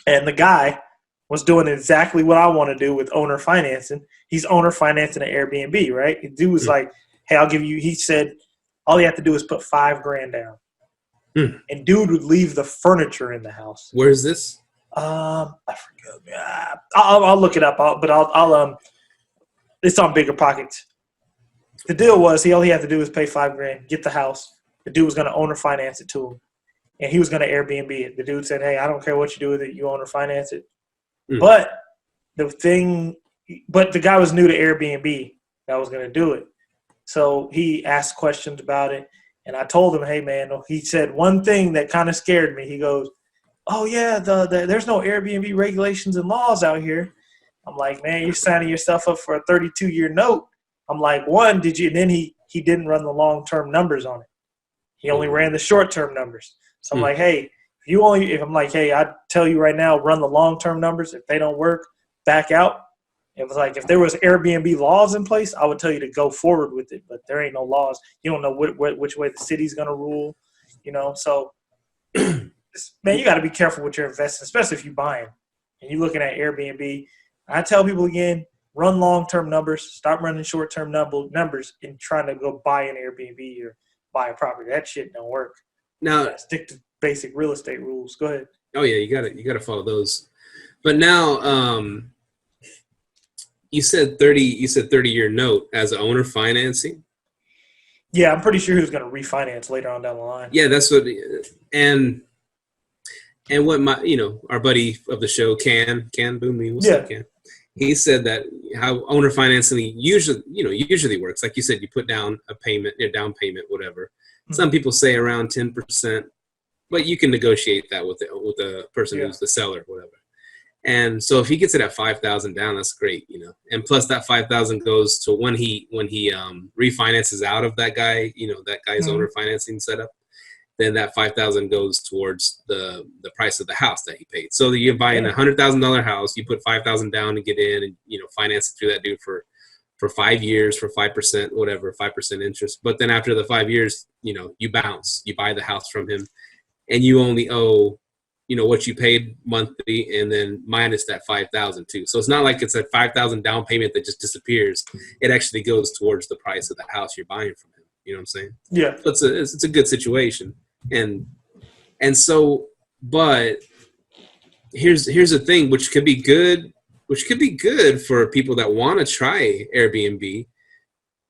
And the guy was doing exactly what I want to do with owner financing. He's owner financing an Airbnb, right? The dude was like, hey, I'll give you, he said, all you have to do is put $5,000 down. And dude would leave the furniture in the house. Where is this? I forget. I'll look it up. It's on BiggerPockets. the deal was all he had to do was pay $5,000, get the house. The dude was going to owner finance it to him, and he was going to Airbnb it. The dude said, "Hey, I don't care what you do with it. You owner finance it." But the guy was new to Airbnb that was going to do it. So he asked questions about it, and I told him, "Hey, man," he said one thing that kind of scared me. He goes, "Oh, yeah, there's no Airbnb regulations and laws out here." I'm like, "Man, you're signing yourself up for a 32-year note." I'm like, "One, did you?" And then he didn't run the long-term numbers on it. He only ran the short-term numbers. So I'm like, "Hey, I tell you right now, run the long-term numbers. If they don't work, back out." It was like if there was Airbnb laws in place, I would tell you to go forward with it. But there ain't no laws. You don't know which way the city's going to rule, So, man, you got to be careful with your investing, especially if you're buying and you're looking at Airbnb. I tell people again, run long-term numbers. Stop running short-term numbers and trying to go buy an Airbnb or buy a property. That shit don't work. Now, stick to basic real estate rules. Go ahead. Oh yeah, you gotta follow those. But now, you said 30-year note as an owner financing. Yeah, I'm pretty sure he was going to refinance later on down the line. Yeah, that's what. And what our buddy of the show, Can Boom, what's up, Can? He said that how owner financing usually works. Like you said, you put down a down payment, whatever. Mm-hmm. Some people say around 10%, but you can negotiate that with the person who's the seller, whatever. And so if he gets it at 5,000 down, that's great, And plus that 5,000 goes to when he refinances out of that guy, that guy's owner financing setup. Then that 5,000 goes towards the price of the house that he paid. So you're buying a $100,000 house, you put 5,000 down to get in, and finance it through that dude for 5 years for 5%, whatever, 5% interest. But then after the 5 years, you bounce, you buy the house from him, and you only owe, what you paid monthly, and then minus that 5,000 too. So it's not like it's a 5,000 down payment that just disappears. It actually goes towards the price of the house you're buying from him. You know what I'm saying? Yeah. So it's a good situation. And so, but here's the thing, which could be good for people that want to try Airbnb.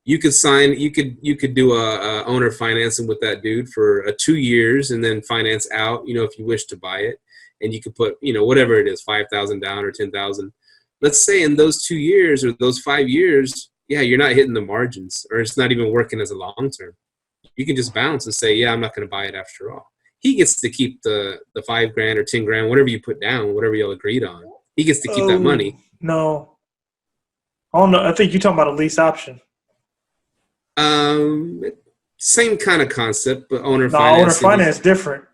You could do a owner financing with that dude for 2 years and then finance out, if you wish to buy it, and you could put, whatever it is, 5,000 down or 10,000. Let's say in those 2 years or those 5 years, you're not hitting the margins, or it's not even working as a long term. You can just bounce and say, I'm not going to buy it after all. He gets to keep the $5,000 or $10,000, whatever you put down, whatever y'all agreed on. He gets to keep that money. No. Oh no, I think you're talking about a lease option. Same kind of concept, but owner finance. Owner finance different.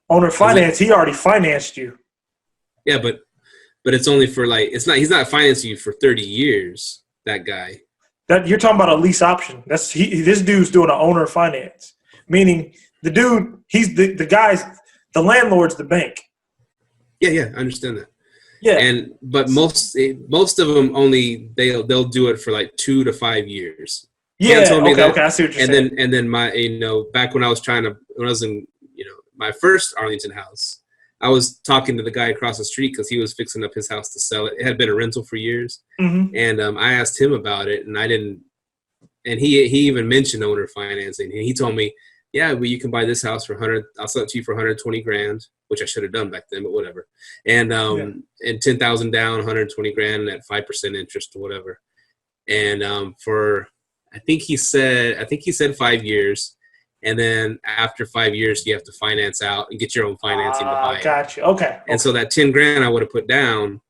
Owner finance, he already financed you. Yeah, but it's only for he's not financing you for 30 years, that guy. That you're talking about a lease option. This dude's doing an owner finance. Meaning the dude, he's the guy's, the landlord's the bank. Yeah, I understand that. Yeah. But most of them only they'll do it for 2 to 5 years. Yeah, okay, I see what you're saying. And then my, back when I was in, my first Arlington house, I was talking to the guy across the street because he was fixing up his house to sell it. It had been a rental for years. Mm-hmm. And I asked him about it, and he even mentioned owner financing. And he told me, well, you can buy this house for I'll sell it to you for $120,000, which I should have done back then, but whatever. And and 10,000 down, $120,000 at 5% interest or whatever. And for I think he said 5 years, and then after 5 years you have to finance out and get your own financing to buy it. Gotcha. Okay. And so that $10,000 I would have put down,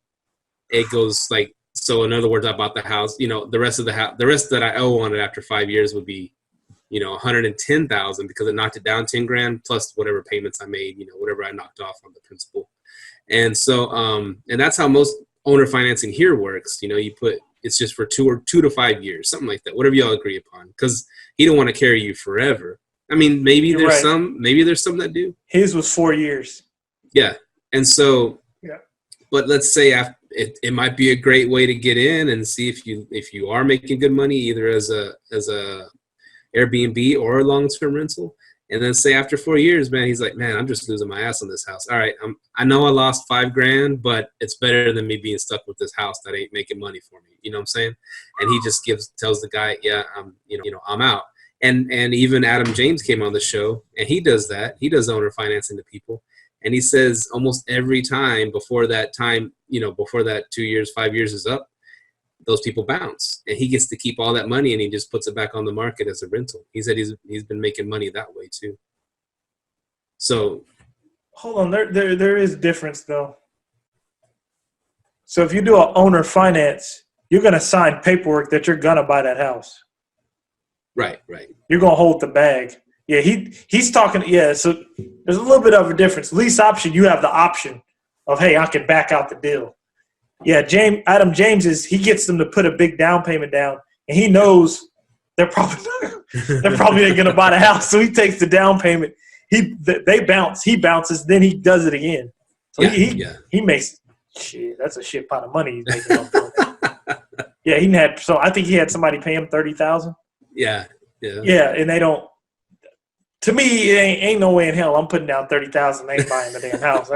it goes so in other words, I bought the house. The rest of the house, the rest that I owe on it after 5 years would be, $110,000 because it knocked it down $10,000 plus whatever payments I made, whatever I knocked off on the principal. And so, and that's how most owner financing here works. It's just for 2 to 5 years, something like that, whatever y'all agree upon, because he don't want to carry you forever. I mean, maybe there's some that do. His was 4 years. Yeah. And so, but let's say it might be a great way to get in and see if you are making good money, either as a Airbnb or a long-term rental. And then say after 4 years, man, he's like, man, I'm just losing my ass on this house. All right, I know I lost $5,000, but it's better than me being stuck with this house that ain't making money for me. You know what I'm saying? And he just tells the guy, yeah, I'm out. And even Adam James came on the show, and he does that. He does owner financing to people. And he says almost every time before that 2 years, 5 years is up, those people bounce, and he gets to keep all that money, and he just puts it back on the market as a rental. He said he's been making money that way too. So, hold on, there is difference though. So if you do an owner finance, you're gonna sign paperwork that you're gonna buy that house. Right. You're gonna hold the bag. Yeah, he's talking. Yeah, so there's a little bit of a difference. Lease option, you have the option of, hey, I can back out the deal. Yeah, Adam James he gets them to put a big down payment down, and he knows they're probably ain't gonna buy the house, so he takes the down payment. They bounce, he bounces, then he does it again. So he makes shit. That's a shit pot of money he's making off doing that. Yeah, I think he had somebody pay him $30,000. Yeah, and they don't. To me, it ain't no way in hell I'm putting down $30,000. They ain't buying the damn house.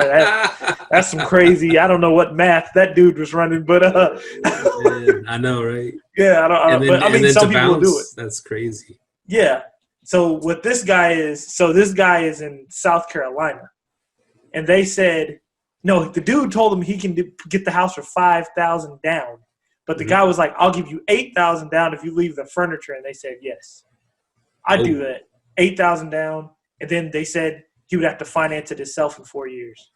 That's some crazy. I don't know what math that dude was running, but I know, right? Yeah, I mean, some people will do it. That's crazy. Yeah. So what this guy is in South Carolina, and they said no. The dude told him he can get the house for $5,000 down, but the guy was like, "I'll give you $8,000 down if you leave the furniture," and they said yes. I'd do that. $8,000 down, and then they said he would have to finance it himself in 4 years.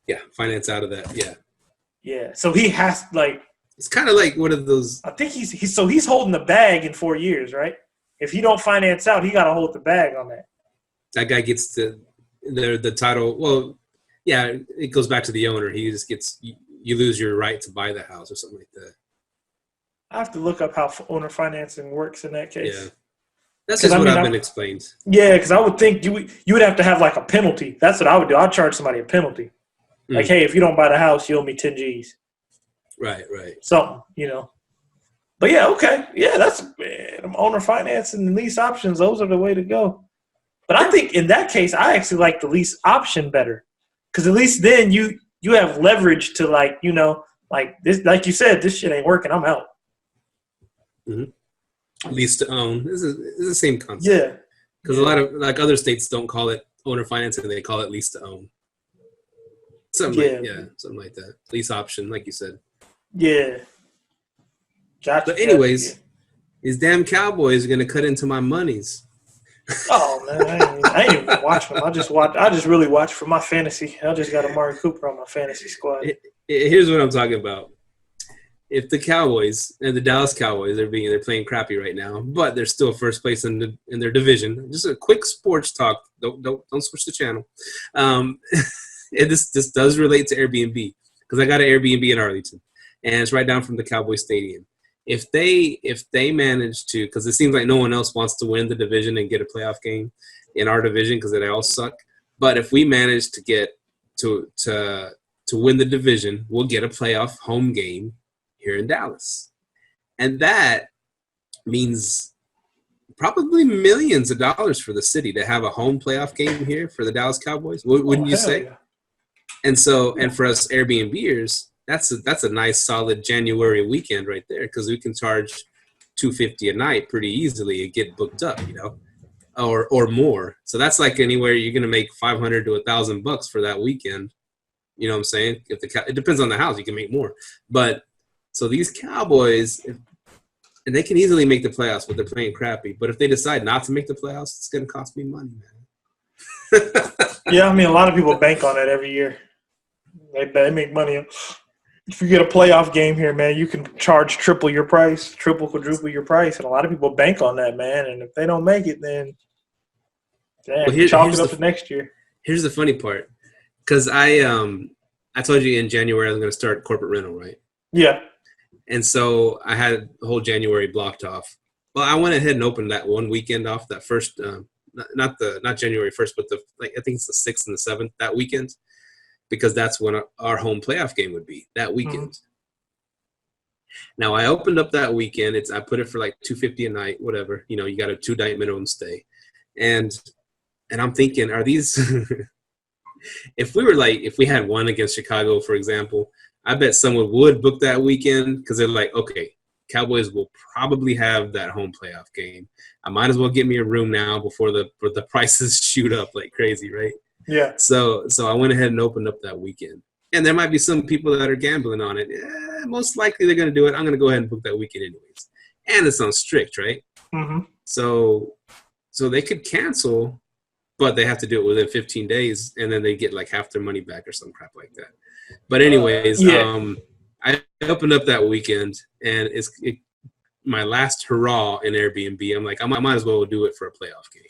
Yeah, finance out of that. Yeah. Yeah. So he has it's kind of like one of those. I think he's holding the bag in 4 years, right? If he don't finance out, he got to hold the bag on that. That guy gets the title. Well, yeah, it goes back to the owner. He just gets you lose your right to buy the house or something like that. I have to look up how owner financing works in that case. Yeah. That's just what I've been explained. Yeah, because I would think you would have to have like a penalty. That's what I would do. I'd charge somebody a penalty. Like, hey, if you don't buy the house, you owe me 10 G's. Right. Something, But yeah, okay. Yeah, that's owner financing and lease options. Those are the way to go. But I think in that case, I actually like the lease option better. Because at least then you have leverage to like this, like you said, this shit ain't working. I'm out. Mm-hmm. Lease to own. This is the same concept. Yeah. Because a lot of other states don't call it owner financing; they call it lease to own. Something like that. Lease option, like you said. Yeah. Gotcha. But anyways, these damn Cowboys are gonna cut into my monies. Oh man, I ain't even watching them. I just really watch for my fantasy. I just got Amari Cooper on my fantasy squad. Here's what I'm talking about. If the Cowboys and the Dallas Cowboys they're playing crappy right now, but they're still first place in their division. Just a quick sports talk. Don't switch the channel. This does relate to Airbnb because I got an Airbnb in Arlington, and it's right down from the Cowboys Stadium. If they manage to, because it seems like no one else wants to win the division and get a playoff game in our division because they all suck. But if we manage to get to win the division, we'll get a playoff home game here in Dallas. And that means probably millions of dollars for the city to have a home playoff game here for the Dallas Cowboys. Wouldn't you say? Yeah. And for us Airbnbers, that's a nice solid January weekend right there because we can charge $250 a night pretty easily and get booked up, or more. So that's like anywhere you're going to make $500 to $1,000 for that weekend. You know what I'm saying? It depends on the house, you can make more. But so these Cowboys, and they can easily make the playoffs, but they're playing crappy. But if they decide not to make the playoffs, it's going to cost me money, man. Yeah, I mean, a lot of people bank on it every year. They make money. If you get a playoff game here, man, you can charge triple, quadruple your price. And a lot of people bank on that, man. And if they don't make it, then chalk it up to next year. Here's the funny part. Because I told you in January I was going to start corporate rental, right? Yeah. And so I had the whole January blocked off. Well, I went ahead and opened that one weekend off, that first, not January 1st, but I think it's the 6th and the 7th, that weekend, because that's when our home playoff game would be, that weekend. Mm-hmm. Now I opened up that weekend. I put it for like $250 a night, whatever. You got a 2-night minimum stay, and And I'm thinking, are these if we had one against Chicago, for example, I bet someone would book that weekend because they're like, okay, Cowboys will probably have that home playoff game. I might as well get me a room now before the prices shoot up like crazy, right? Yeah. So I went ahead and opened up that weekend. And there might be some people that are gambling on it. Most likely they're going to do it. I'm going to go ahead and book that weekend anyways. And it's on strict, right? Mm-hmm. So they could cancel, but they have to do it within 15 days, and then they get like half their money back or some crap like that. But anyways, I opened up that weekend, and it's my last hurrah in Airbnb. I'm like, I might as well do it for a playoff game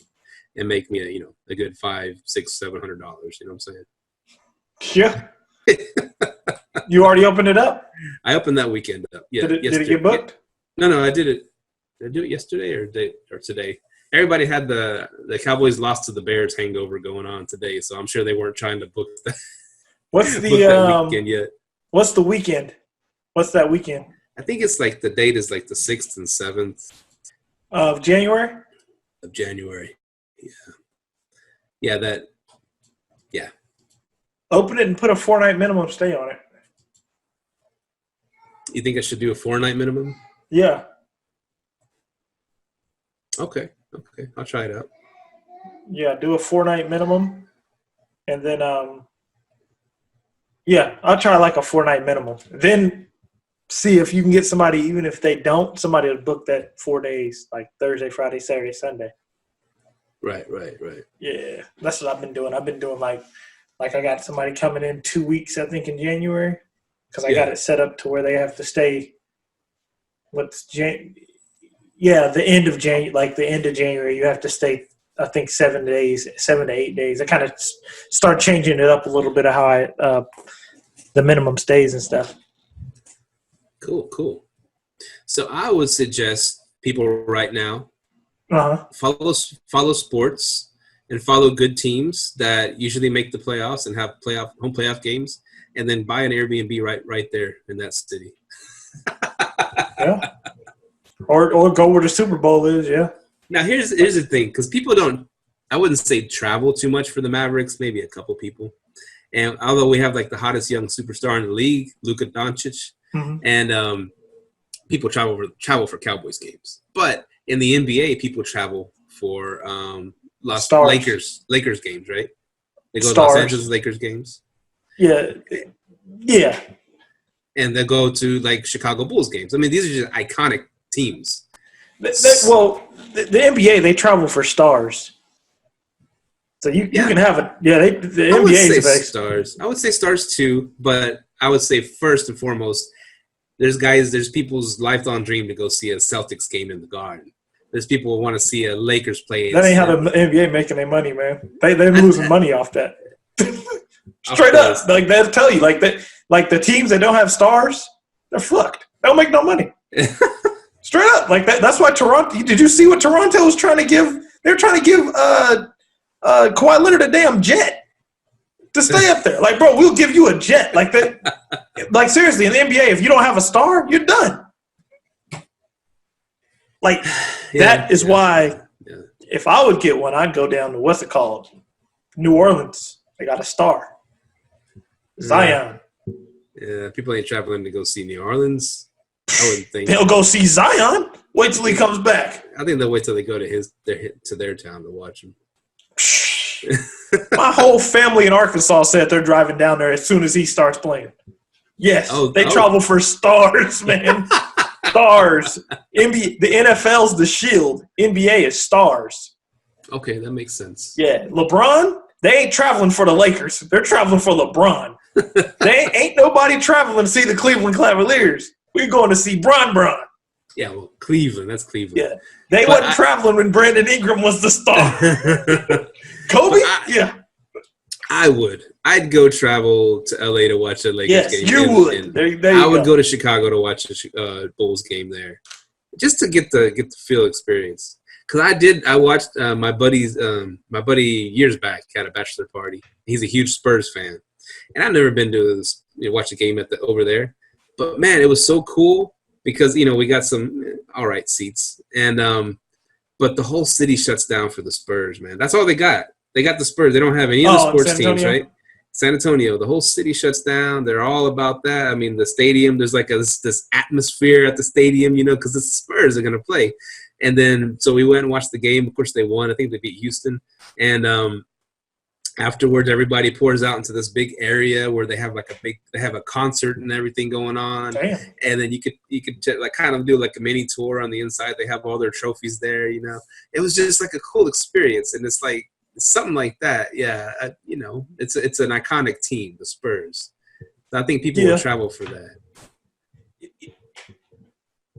and make me a good $500, $600, $700. You know what I'm saying? Yeah. You already opened it up? I opened that weekend up. Yeah. Did it get booked? No, I did it. Did I do it yesterday or today? Everybody had the Cowboys lost to the Bears hangover going on today, so I'm sure they weren't trying to book that. What's book that weekend yet? What's the weekend? What's that weekend? I think it's like the date is like the 6th and 7th of January. Of January, yeah. Yeah. Open it and put a 4-night minimum stay on it. You think I should do a 4-night minimum? Yeah. Okay, I'll try it out. Yeah, do a 4-night minimum, and then I'll try like a 4-night minimum. Then see if you can get somebody, even if they don't, somebody to book that 4 days, like Thursday, Friday, Saturday, Sunday. Right. Yeah, that's what I've been doing. I've been doing like I got somebody coming in 2 weeks, I think, in January, because I got it set up to where they have to stay. The end of January, like the end of January, you have to stay, I think, 7 to 8 days. I kind of start changing it up a little bit of how the minimum stays and stuff. Cool. So I would suggest people right now follow sports and follow good teams that usually make the playoffs and have home playoff games, and then buy an Airbnb right there in that city. Yeah. Or go where the Super Bowl is, yeah. Now, here's the thing, because people don't – I wouldn't say travel too much for the Mavericks, maybe a couple people. And although we have, like, the hottest young superstar in the league, Luka Doncic, and people travel for Cowboys games. But in the NBA, people travel for Lakers games, right? They go to Los Angeles Lakers games. Yeah. And they go to, like, Chicago Bulls games. I mean, these are just iconic teams. The NBA, they travel for stars. So you can have it. Yeah, the NBA is stars. I would say stars too, but I would say first and foremost, there's people's lifelong dream to go see a Celtics game in the Garden. There's people who want to see a Lakers play. That ain't how the NBA making their money, man. They're losing money off that. Straight up, like they'll tell you, like that, like the teams that don't have stars, they're fucked. They don't make no money. Straight up, like that. That's why Toronto. Did you see what Toronto was trying to give? They're trying to give Kawhi Leonard a damn jet to stay up there. Like, bro, we'll give you a jet. Like that. Like seriously, in the NBA, if you don't have a star, you're done. Like that is why if I would get one, I'd go down to what's it called, New Orleans. They got a star. Zion. Yeah, people ain't traveling to go see New Orleans. I wouldn't think they'll go see Zion. Wait till he comes back. I think they'll wait till they go to their town to watch him. My whole family in Arkansas said they're driving down there as soon as he starts playing. Yes, they travel for stars, man. Stars. The NFL's the shield. NBA is stars. Okay, that makes sense. Yeah, LeBron. They ain't traveling for the Lakers. They're traveling for LeBron. Ain't nobody traveling to see the Cleveland Cavaliers. We're going to see Bron. Yeah, well, Cleveland. That's Cleveland. Yeah. They wasn't traveling when Brandon Ingram was the star. Kobe? I would. I'd go travel to LA to watch a Lakers game. Yes, you would. There I would go to Chicago to watch a Bulls game there, just to get the feel experience. Because I watched my buddy years back had a bachelor party. He's a huge Spurs fan, and I've never been to this, watch a game over there. But man, it was so cool because we got some all right seats, and but the whole city shuts down for the Spurs. Man, that's all they got. They got the Spurs. They don't have any of the sports teams, Antonio? right? San Antonio, the whole city shuts down. They're all about that. I mean, the stadium, there's like this atmosphere at the stadium, you know, because the Spurs are going to play. And then, so we went and watched the game. Of course, they won. I think they beat Houston. And afterwards, everybody pours out into this big area where they have a concert and everything going on. Damn. And then you could like kind of do like a mini tour on the inside. They have all their trophies there, you know. It was just like a cool experience. And it's like, something like that, yeah. You know, it's an iconic team, the Spurs. So I think people will travel for that.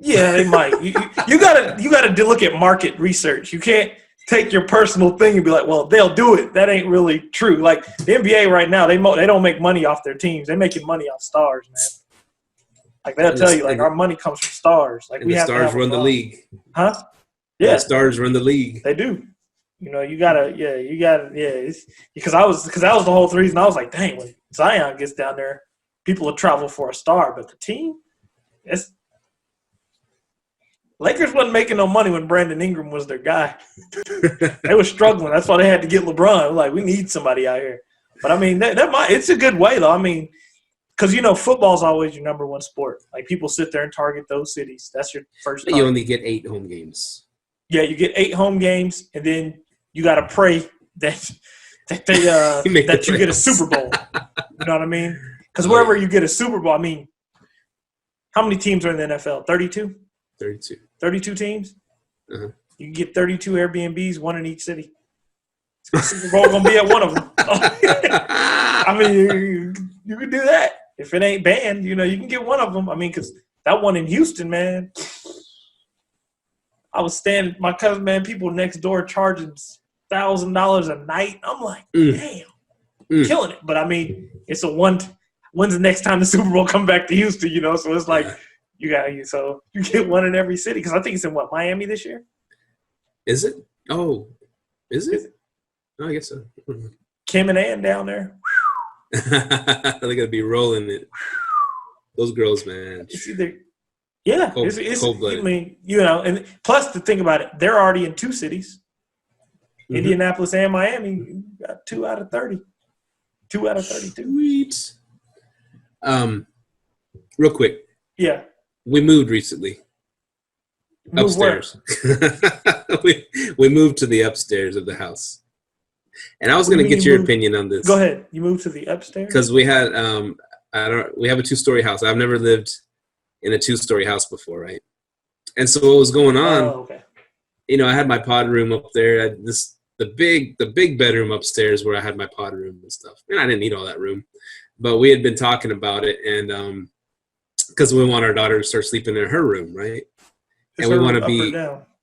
Yeah, they might. You gotta look at market research. You can't take your personal thing and be like, well, they'll do it. That ain't really true. Like the NBA right now, they don't make money off their teams. They're making money off stars, man. Like they'll tell you, like our money comes from stars. Like we have stars run the league, huh? Yeah, the stars run the league. They do. You know, you gotta. Because that was the whole reason. I was like, dang, when Zion gets down there, people will travel for a star, but the team, Lakers wasn't making no money when Brandon Ingram was their guy. They were struggling. That's why they had to get LeBron. Like, we need somebody out here. But I mean, it's a good way though. I mean, because you know, football's always your number one sport. Like people sit there and target those cities. That's your first target. You only get 8 home games. Yeah, you get 8 home games, and then you got to pray that you get a Super Bowl. You know what I mean? Because wherever you get a Super Bowl, I mean, how many teams are in the NFL? 32? 32 teams? Uh-huh. You can get 32 Airbnbs, one in each city. So Super Bowl going to be at one of them. I mean, you can do that. If it ain't banned, you know, you can get one of them. I mean, because that one in Houston, man, I was standing, my cousin, man, people next door charging $1,000 a night. I'm like, damn, killing it. But I mean, it's when's the next time the Super Bowl come back to Houston, you know? So it's like, you get one in every city. Because I think it's in Miami this year? Is it? Oh, is it? Oh, I guess so. Kim and Ann down there. They're going to be rolling it. Those girls, man. It's either, yeah. Cold-blooded. I mean, you know, and plus to think about it, they're already in 2 cities. Mm-hmm. Indianapolis and Miami got 2 out of 30. 2 out of 32. Sweet. Real quick. Yeah. We moved recently. Upstairs. we moved to the upstairs of the house. And I was going to get your opinion on this. Go ahead. You moved to the upstairs? Because we had we have a 2-story house. I've never lived in a 2-story house before, right? And so what was going on, you know, I had my pod room up there. I had the big bedroom upstairs where I had my pod room and stuff. And I didn't need all that room. But we had been talking about it, and because we want our daughter to start sleeping in her room, right? And we want to be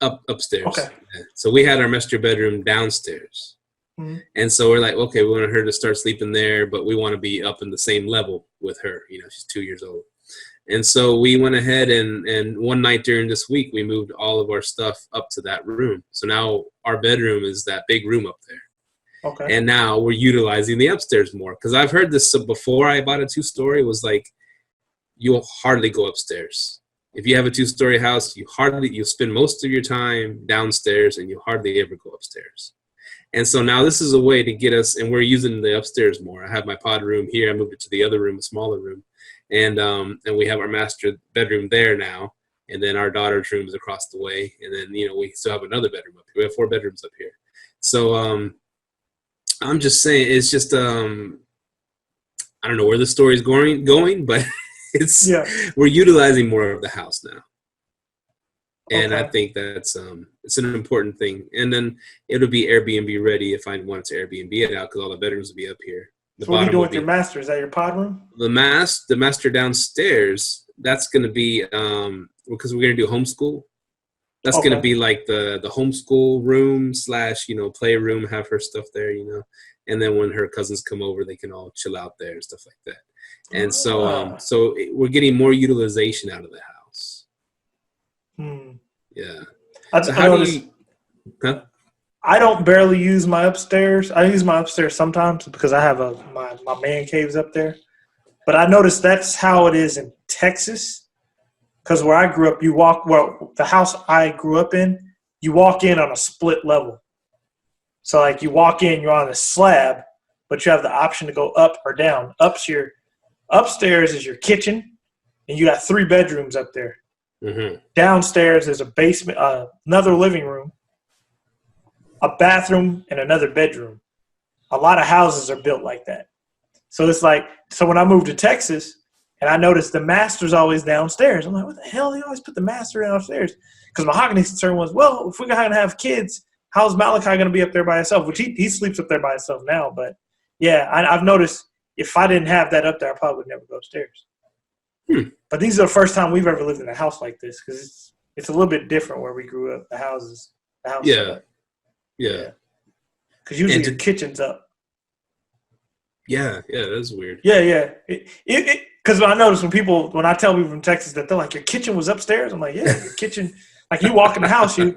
upstairs. Okay. Yeah. So we had our master bedroom downstairs. Mm-hmm. And so we're like, okay, we want her to start sleeping there, but we want to be up in the same level with her. You know, she's 2 years old. And so we went ahead and one night during this week, we moved all of our stuff up to that room. So now our bedroom is that big room up there. Okay. And now we're utilizing the upstairs more. Because I've heard this before I bought a 2-story, was like, you'll hardly go upstairs. If you have a 2-story house, you spend most of your time downstairs and you hardly ever go upstairs. And so now this is a way to get us, and we're using the upstairs more. I have my pod room here. I moved it to the other room, a smaller room. And we have our master bedroom there now. And then our daughter's room is across the way. And then, you know, we still have another bedroom up here. We have 4 bedrooms up here. So I'm just saying, it's just, I don't know where the story's going, but we're utilizing more of the house now. And I think that's it's an important thing. And then it'll be Airbnb ready if I wanted to Airbnb it out, because all the bedrooms will be up here. So what are you doing with your master? Is that your pod room? The master downstairs, that's going to be because we're going to do homeschool. That's going to be like the homeschool room / you know, play room, have her stuff there, you know. And then when her cousins come over, they can all chill out there and stuff like that. And so we're getting more utilization out of the house. Yeah. I don't barely use my upstairs. I use my upstairs sometimes because I have my man caves up there. But I noticed that's how it is in Texas. Because where I grew up, the house I grew up in, you walk in on a split level. So like you walk in, you're on a slab, but you have the option to go up or down. Upstairs is your kitchen, and you got 3 bedrooms up there. Mm-hmm. Downstairs is a basement, another living room, a bathroom, and another bedroom. A lot of houses are built like that. So it's like, so when I moved to Texas, and I noticed the master's always downstairs. I'm like, what the hell? They always put the master downstairs. Because Mahogany's concern was, well, if we're going to have kids, how's Malachi going to be up there by himself? Which he sleeps up there by himself now. But, yeah, I've noticed if I didn't have that up there, I probably would never go upstairs. But these are the first time we've ever lived in a house like this because it's a little bit different where we grew up, the house. Yeah. Because usually your kitchen's up. Yeah, that's weird. Yeah. Because I notice when I tell people from Texas that they're like, your kitchen was upstairs. I'm like, yeah, your kitchen. Like you walk in the house, your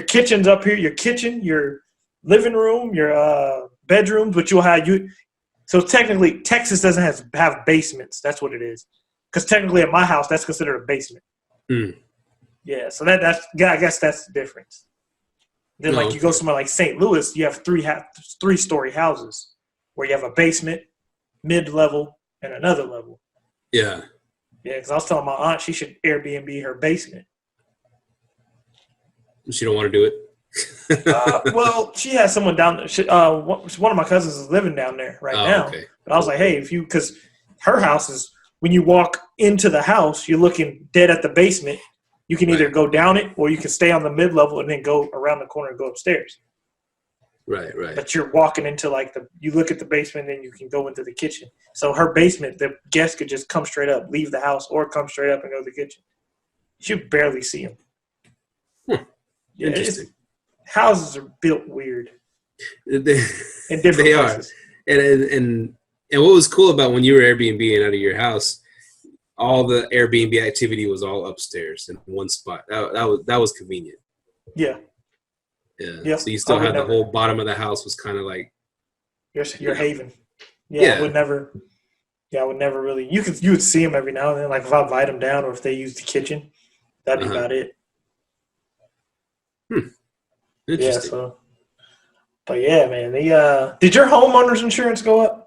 kitchen's up here. Your kitchen, your living room, your bedrooms, but you'll have you. So technically, Texas doesn't have basements. That's what it is. Because technically, at my house, that's considered a basement. Yeah, so that's I guess that's the difference. Then, you go somewhere like St. Louis, you have 3-story houses where you have a basement, mid-level, and another level. Yeah. Yeah, because I was telling my aunt she should Airbnb her basement. She don't want to do it? Well, she has someone down there. One of my cousins is living down there now. Okay. But I was like, hey, because her house is, when you walk into the house, you're looking dead at the basement. You can either go down it or you can stay on the mid-level and then go around the corner and go upstairs. Right. But you're walking into you look at the basement and then you can go into the kitchen. So her basement, the guest could just come straight up, leave the house, or come straight up and go to the kitchen. You barely see them. Interesting. Houses are built weird. In different places. And what was cool about when you were Airbnb-ing out of your house, all the Airbnb activity was all upstairs in one spot. That was convenient. Yeah. Yeah. So you still had the whole bottom of the house was kind of like your haven. Yeah. I would never really. You would see them every now and then. Like if I invite them down or if they use the kitchen, that'd be about it. Interesting. Yeah. But yeah, man. Did your homeowner's insurance go up?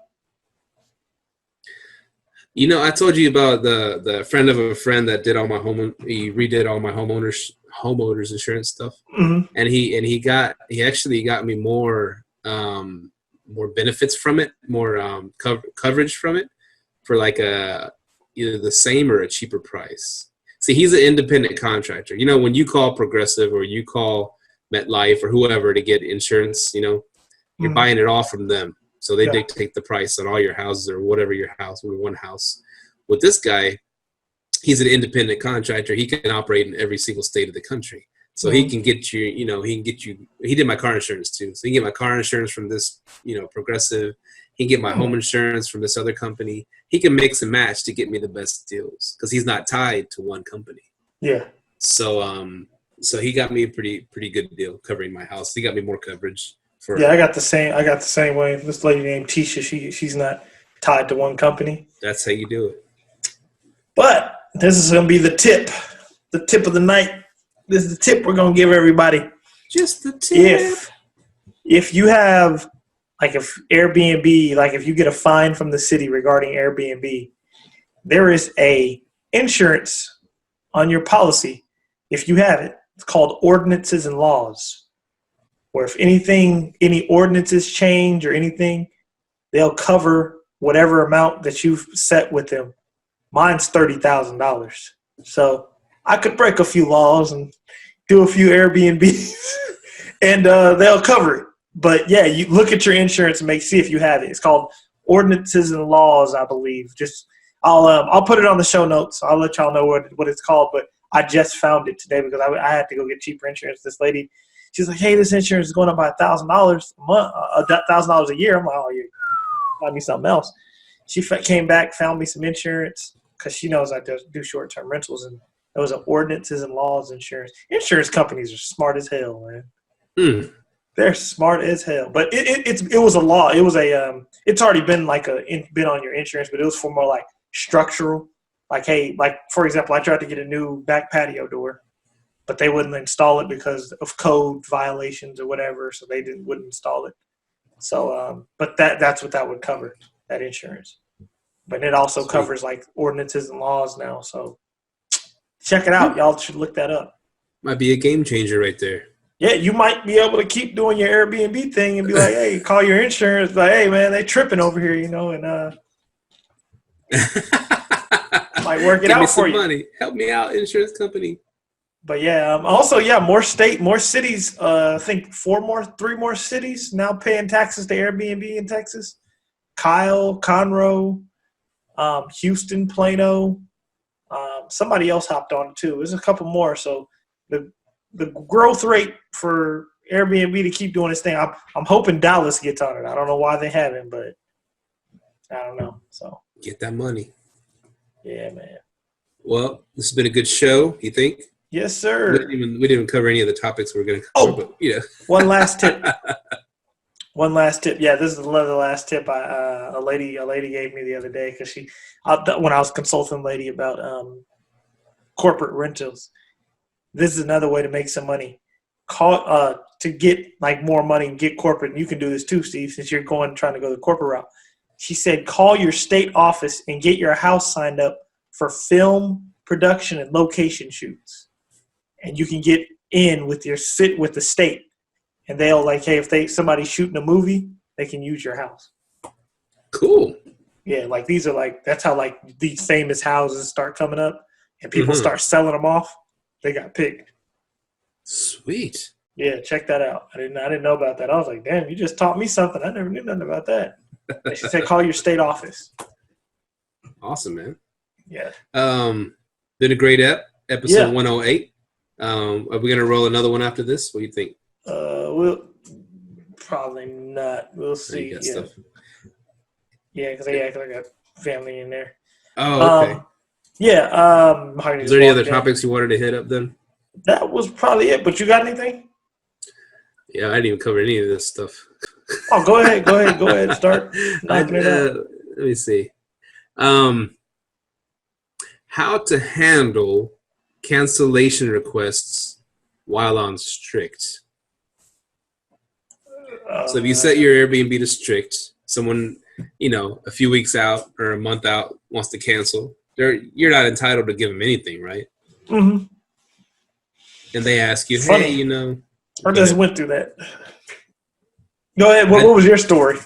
I told you about the friend of a friend that did all my he redid all my homeowners insurance stuff. Mm-hmm. And he actually got me more benefits from it, more coverage from it for like either the same or a cheaper price. See, he's an independent contractor. When you call Progressive or you call MetLife or whoever to get insurance, you're buying it all from them. So they dictate the price on all your houses or whatever your house, or one house. With this guy, he's an independent contractor. He can operate in every single state of the country. So he can get you, he did my car insurance too. So he can get my car insurance from this, Progressive. He can get my home insurance from this other company. He can mix and match to get me the best deals because he's not tied to one company. Yeah. So he got me a pretty good deal covering my house. He got me more coverage. I got the same way. This lady named Tisha, she's not tied to one company. That's how you do it. But this is going to be the tip of the night. This is the tip we're going to give everybody. Just the tip. If you have, if Airbnb, if you get a fine from the city regarding Airbnb, there is a insurance on your policy. If you have it, it's called ordinances and laws. Where if any ordinances change or anything, they'll cover whatever amount that you've set with them. Mine's $30,000. So I could break a few laws and do a few Airbnbs and they'll cover it. But yeah, you look at your insurance and see if you have it. It's called ordinances and laws, I believe. I'll put it on the show notes. I'll let y'all know what it's called. But I just found it today because I had to go get cheaper insurance. This lady, she's like, hey, this insurance is going up by $1,000 a month, $1,000 a year. I'm like, oh, you buy me something else. She came back, found me some insurance because she knows I do short-term rentals, and it was an ordinances and laws insurance. Insurance companies are smart as hell, man. They're smart as hell. But it was a law. It was it's already been been on your insurance, but it was for more like structural. Like, hey, for example, I tried to get a new back patio door. but they wouldn't install it because of code violations or whatever. So they wouldn't install it. So, but that's what that would cover, that insurance. But it also covers like ordinances and laws now. So check it out. Y'all should look that up. Might be a game changer right there. Yeah, you might be able to keep doing your Airbnb thing and be like, hey, call your insurance. Like, hey, man, they tripping over here, you know, and might work it out for you. Money. Help me out, insurance company. But yeah, also, yeah, more cities. I think 3 more cities now paying taxes to Airbnb in Texas. Kyle, Conroe, Houston, Plano. Somebody else hopped on too. There's a couple more. So the growth rate for Airbnb to keep doing its thing. I'm hoping Dallas gets on it. I don't know why they haven't, but I don't know. So get that money. Yeah, man. Well, this has been a good show. You think? Yes, sir. We didn't even cover any of the topics we're going to cover. But, yeah. One last tip. Yeah, this is the last tip. A lady gave me the other day because when I was consulting a lady about corporate rentals. This is another way to make some money. To get like more money and get corporate. And you can do this too, Steve, since you're trying to go the corporate route. She said, call your state office and get your house signed up for film production and location shoots. And you can get in with the state. And they'll like, hey, if somebody's shooting a movie, they can use your house. Cool. Yeah, like that's how like these famous houses start coming up and people start selling them off. They got picked. Sweet. Yeah, check that out. I didn't know about that. I was like, damn, you just taught me something. I never knew nothing about that. She said, call your state office. Awesome, man. Yeah. Been a great episode 108. Are we gonna roll another one after this? What do you think? We'll probably not. We'll see. Yeah, because I got family in there. Oh, okay. Yeah. Is there any other topics you wanted to hit up then? That was probably it. But you got anything? Yeah, I didn't even cover any of this stuff. Oh, go ahead. Start knocking it out. Let me see. How to handle cancellation requests while on strict. So if you set your Airbnb to strict, someone, a few weeks out or a month out wants to cancel, you're not entitled to give them anything, right? Mm-hmm. And they ask you, hey, I just went through that. Go ahead. What was your story?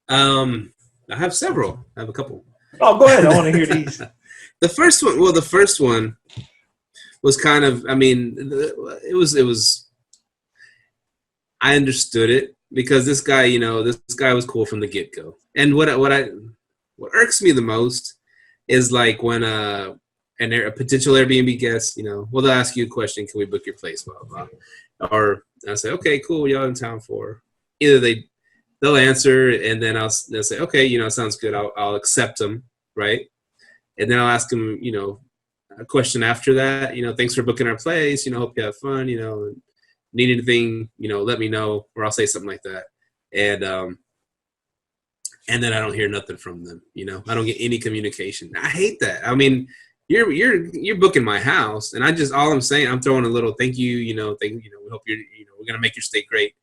I have several. I have a couple. Oh, go ahead. I want to hear these. The first one was kind of, it was, I understood it because this guy was cool from the get-go. And what irks me the most is like when a potential Airbnb guest, they'll ask you a question, can we book your place, blah, blah, blah. Or I'll say, okay, cool, y'all in town for. Either they'll answer and then they'll say, okay, sounds good, I'll accept them, right? And then I'll ask them, a question after that, thanks for booking our place, hope you have fun, need anything, let me know, or I'll say something like that. And then I don't hear nothing from them, I don't get any communication. I hate that. You're booking my house, and all I'm saying, I'm throwing a little thank you, we hope we're gonna make your stay great.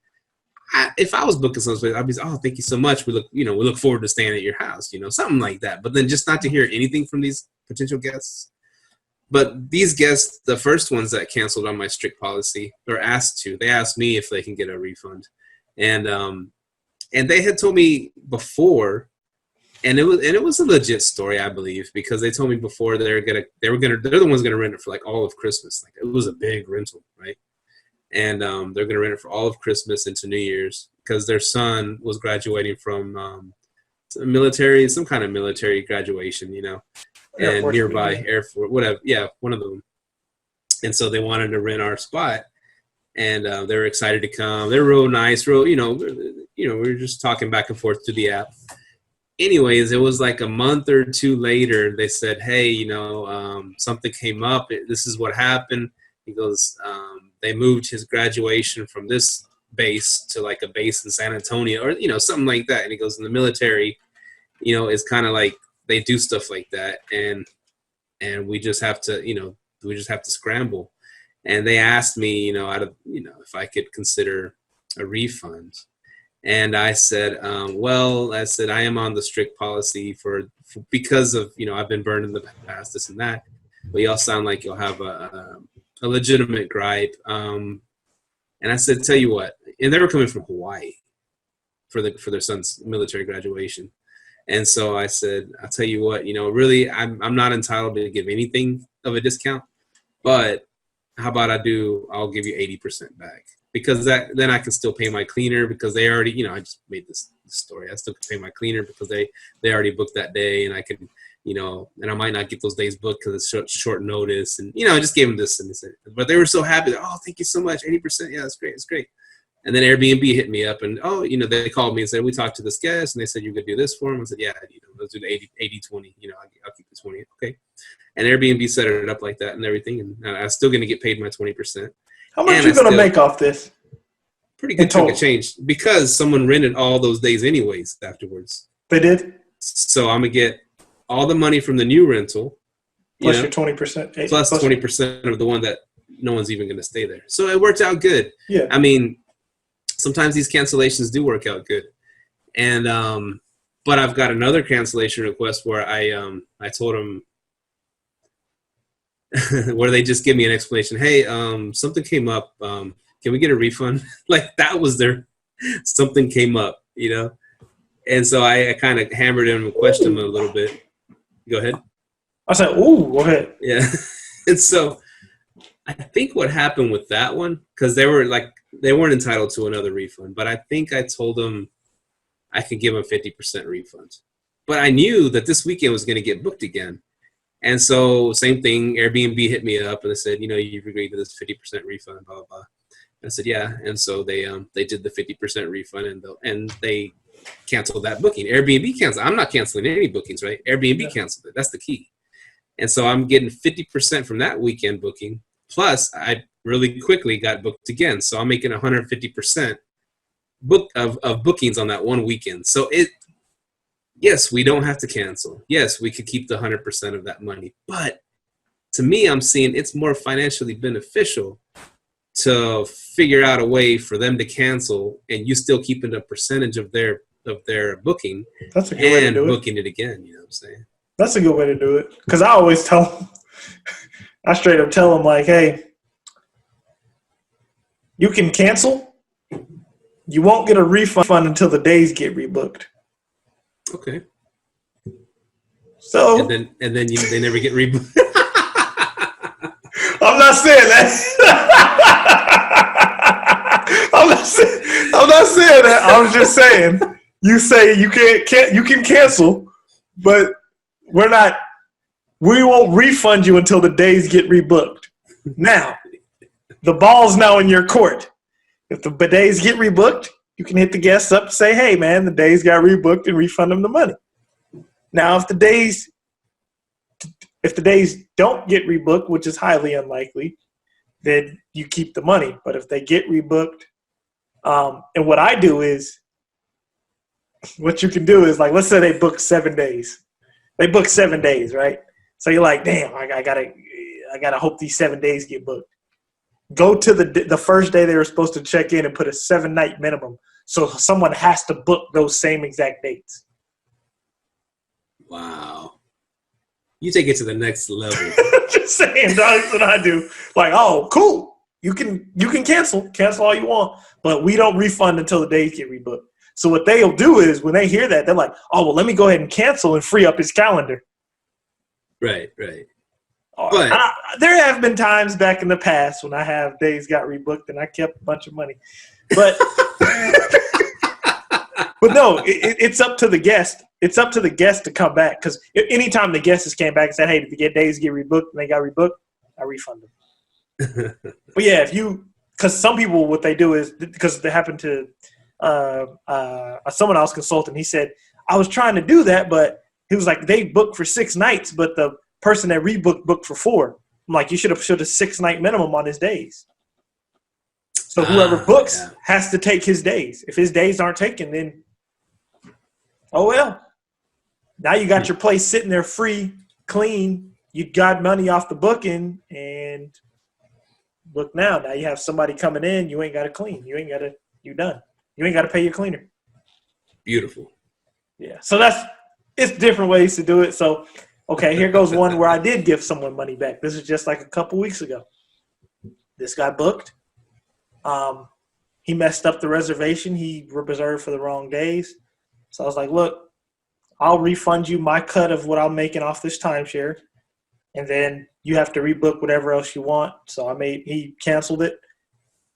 If I was booking someplace, I'd be, thank you so much. We look forward to staying at your house, something like that. But then just not to hear anything from these potential guests. But these guests, the first ones that canceled on my strict policy, or they asked me if they can get a refund, and they had told me before. And it was a legit story, I believe, because they told me before they're the ones gonna rent it for like all of Christmas. Like it was a big rental, right? And they're gonna rent it for all of Christmas into New Year's because their son was graduating from some kind of military graduation, and nearby Air Force, whatever, one of them. And so they wanted to rent our spot, and they were excited to come. They're real nice, we were just talking back and forth through the app. Anyways, it was like a month or two later, they said, hey, something came up. This is what happened. He goes, they moved his graduation from this base to like a base in San Antonio or, something like that. And he goes, in the military, it's kind of like they do stuff like that. And we just have to, scramble. and they asked me, if I could consider a refund. And I said, I am on the strict policy because of, I've been burned in the past, this and that. But y'all sound like you'll have a legitimate gripe. And I said, tell you what, and they were coming from Hawaii for their son's military graduation. And so I said, I'll tell you what, really, I'm not entitled to give anything of a discount, but how about I'll give you 80% back, because then I can still pay my cleaner, because they already, I just made this story. I still can pay my cleaner because they already booked that day, and I can, and I might not get those days booked because it's short notice. And, I just gave them this, and but they were so happy. Oh, thank you so much. 80%. Yeah, that's great. It's great. And then Airbnb hit me up, and they called me and said, we talked to this guest, and they said you could do this for him. I said, yeah, let's do the 80-20. I'll keep the 20. Okay. And Airbnb set it up like that and everything, and I'm still going to get paid my 20%. How much are you going to make off this? Pretty good chunk of change, because someone rented all those days anyways afterwards. They did? So I'm going to get all the money from the new rental. Plus your 20%. Plus 20% of the one that no one's even going to stay there. So it worked out good. Yeah. I mean, sometimes these cancellations do work out good. And but I've got another cancellation request where I told them, where they just give me an explanation. Hey, something came up. Can we get a refund? Like, that was something came up, And so I kind of hammered him and questioned him a little bit. Go ahead. I said, ooh, go ahead. Yeah. And so I think what happened with that one, because they weren't entitled to another refund, but I think I told them I could give them 50% refund. But I knew that this weekend was going to get booked again. And so same thing, Airbnb hit me up and they said, you've agreed to this 50% refund, blah, blah, blah. I said, yeah. And so they did the 50% refund, and they canceled that booking. Airbnb canceled. I'm not canceling any bookings, right? Airbnb canceled it. That's the key. And so I'm getting 50% from that weekend booking. Plus, I really quickly got booked again. So I'm making 150% of bookings on that one weekend. So yes, we don't have to cancel. Yes, we could keep the 100% of that money. But to me, I'm seeing it's more financially beneficial to figure out a way for them to cancel and you still keeping a percentage of their booking. That's a good way to do it. Booking it again. You know what I'm saying? That's a good way to do it. Because I always tell them, I straight up tell them, like, hey, you can cancel. You won't get a refund until the days get rebooked. Okay. So and then they never get rebooked. I'm not saying that. I'm not saying that. I was just saying, you say you can cancel, but we won't refund you until the days get rebooked. Now, the ball's now in your court. If the days get rebooked, you can hit the guests up and say, hey man, the days got rebooked, and refund them the money. Now, if the days don't get rebooked, which is highly unlikely, then you keep the money. But if they get rebooked, and what I do is, what you can do is, like, let's say they book 7 days. They book 7 days, right? So you're like, damn, I gotta hope these 7 days get booked. Go to the first day they were supposed to check in and put a 7-night minimum. So someone has to book those same exact dates. Wow. You take it to the next level. Just saying, that's what I do. Like, oh, cool. You can cancel all you want, but we don't refund until the days get rebooked. So what they'll do is, when they hear that, they're like, oh, well, let me go ahead and cancel and free up his calendar. Right. But there have been times back in the past when I have days got rebooked and I kept a bunch of money. But but no, it's up to the guest. It's up to the guest to come back, because anytime the guests came back and said, hey, did the days get rebooked, and they got rebooked, I refund them. But yeah, because some people, what they do is, because it happened to someone I was consulting, he said, I was trying to do that, but he was like, they booked for 6 nights, but the person that rebooked booked for 4. I'm like, you should have showed a 6-night minimum on his days. So whoever books has to take his days. If his days aren't taken, then oh well. Now you got your place sitting there free, clean. You got money off the booking, and book now. Now you have somebody coming in. You ain't got to clean. You done. You ain't got to pay your cleaner. Beautiful. Yeah. So it's different ways to do it. So, okay, here goes one where I did give someone money back. This is just like a couple weeks ago. This guy booked. He messed up the reservation. He reserved for the wrong days. So I was like, look, I'll refund you my cut of what I'm making off this timeshare. And then you have to rebook whatever else you want. So he canceled it.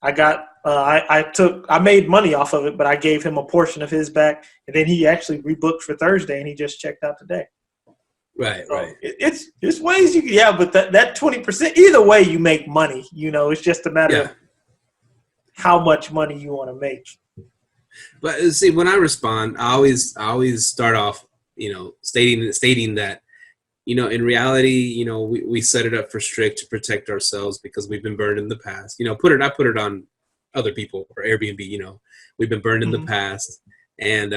I made money off of it, but I gave him a portion of his back. And then he actually rebooked for Thursday and he just checked out today. Right, so right. It's ways you can, but that 20%, either way you make money, it's just a matter of how much money you want to make. But see, when I respond, I always start off, stating that, in reality, we set it up for strict to protect ourselves because we've been burned in the past. I put it on other people or Airbnb. We've been burned in the past, and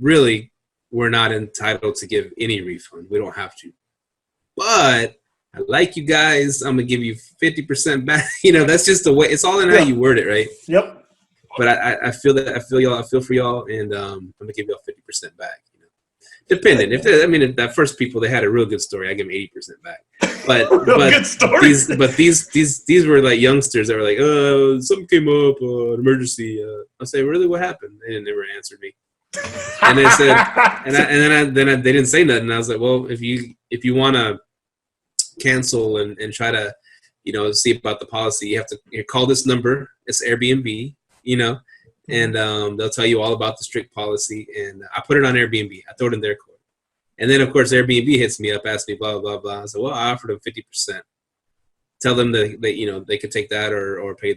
really, we're not entitled to give any refund. We don't have to. But I like you guys. I'm gonna give you 50% back. That's just the way. It's all in how you word it, right? Yep. But I feel that. I feel y'all. I feel for y'all, and I'm gonna give y'all 50% back. Depending. If that first people, they had a real good story, I give them 80% back. But good story. These were like youngsters that were like, something came up, an emergency. I say, really, what happened? They never answered me. And they said, and then they didn't say nothing. I was like, well, if you want to cancel and try to, see about the policy, you have to call this number. It's Airbnb, and they'll tell you all about the strict policy. And I put it on Airbnb. I throw it in their court. And then, of course, Airbnb hits me up, asks me, blah, blah, blah. I said, well, I offered them 50%. Tell them that they could take that or pay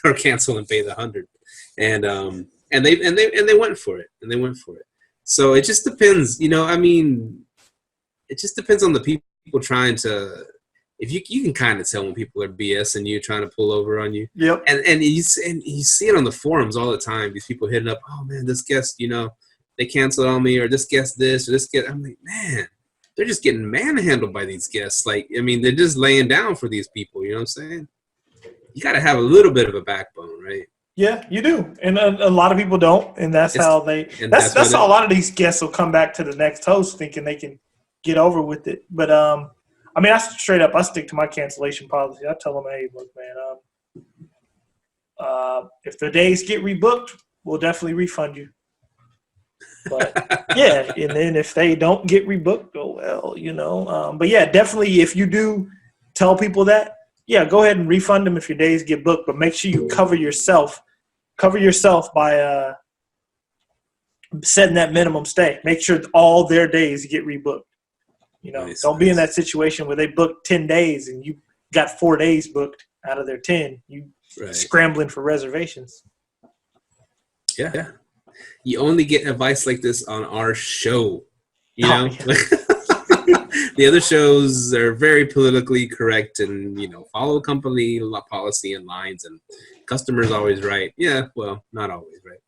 or cancel and pay the 100. And they went for it. And they went for it. So it just depends. It just depends on the people trying to. If you can kind of tell when people are BSing you, trying to pull over on you. Yep. And you see it on the forums all the time. These people hitting up, oh man, this guest, they canceled on me, or this guest this, or this guest. I'm like, man, they're just getting manhandled by these guests. Like, they're just laying down for these people. You know what I'm saying? You got to have a little bit of a backbone, right? Yeah, you do, and a lot of people don't, and that's how a lot of these guests will come back to the next host thinking they can get over with it. But I stick to my cancellation policy. I tell them, hey, look, man, if the days get rebooked, we'll definitely refund you. But and then if they don't get rebooked, oh well, But yeah, definitely if you do tell people that, go ahead and refund them if your days get booked. But make sure you cover yourself by setting that minimum stay. Make sure all their days get rebooked. Don't be in that situation where they booked 10 days and you got 4 days booked out of their 10. You scrambling for reservations. Yeah. You only get advice like this on our show. The other shows are very politically correct and, follow company policy and lines, and customers always right. Yeah, well, not always right.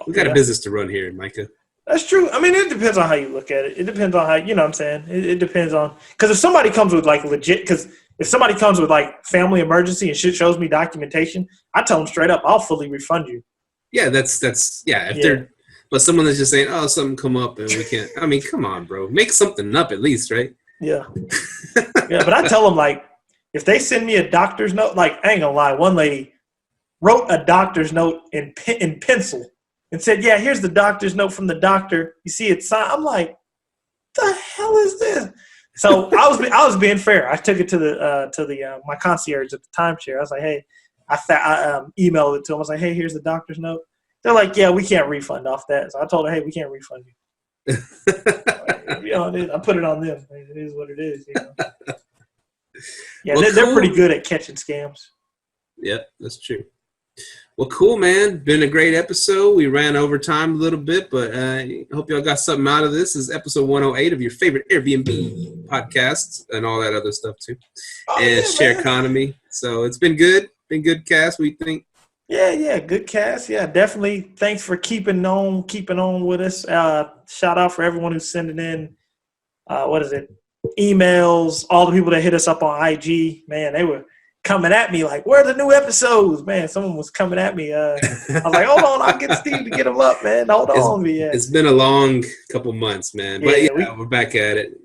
We got a business to run here, Myka. That's true. It depends on how you look at it. It depends on how, what I'm saying? It depends on, because if somebody comes with if somebody comes with family emergency and shit shows me documentation, I tell them straight up, I'll fully refund you. Yeah, they're, but someone that's just saying, oh, something come up and we can't, come on, bro. Make something up at least, right? Yeah. But I tell them, if they send me a doctor's note, I ain't gonna lie, one lady wrote a doctor's note in pencil and said, yeah, here's the doctor's note from the doctor. You see it signed. I'm like, the hell is this? So I was being fair. I took it to my concierge at the timeshare. I was like, hey, I emailed it to him. I was like, hey, here's the doctor's note. They're like, yeah, we can't refund off that. So I told her, hey, we can't refund you. I put it on them. It is what it is. Yeah, well, they're pretty good at catching scams. Yep, that's true. Well, cool, man. Been a great episode. We ran over time a little bit, but I hope y'all got something out of this. This is episode 108 of your favorite Airbnb podcasts and all that other stuff, too. Share economy. So it's been good. Been good cast, we think. Yeah, good cast. Yeah, definitely. Thanks for keeping on with us. Shout out for everyone who's sending in, emails, all the people that hit us up on IG, man, they were coming at me like, where are the new episodes? Man, someone was coming at me. I was like, hold on, I'll get Steve to get them up, man. Hold on. Yeah. It's been a long couple months, man. But we're back at it.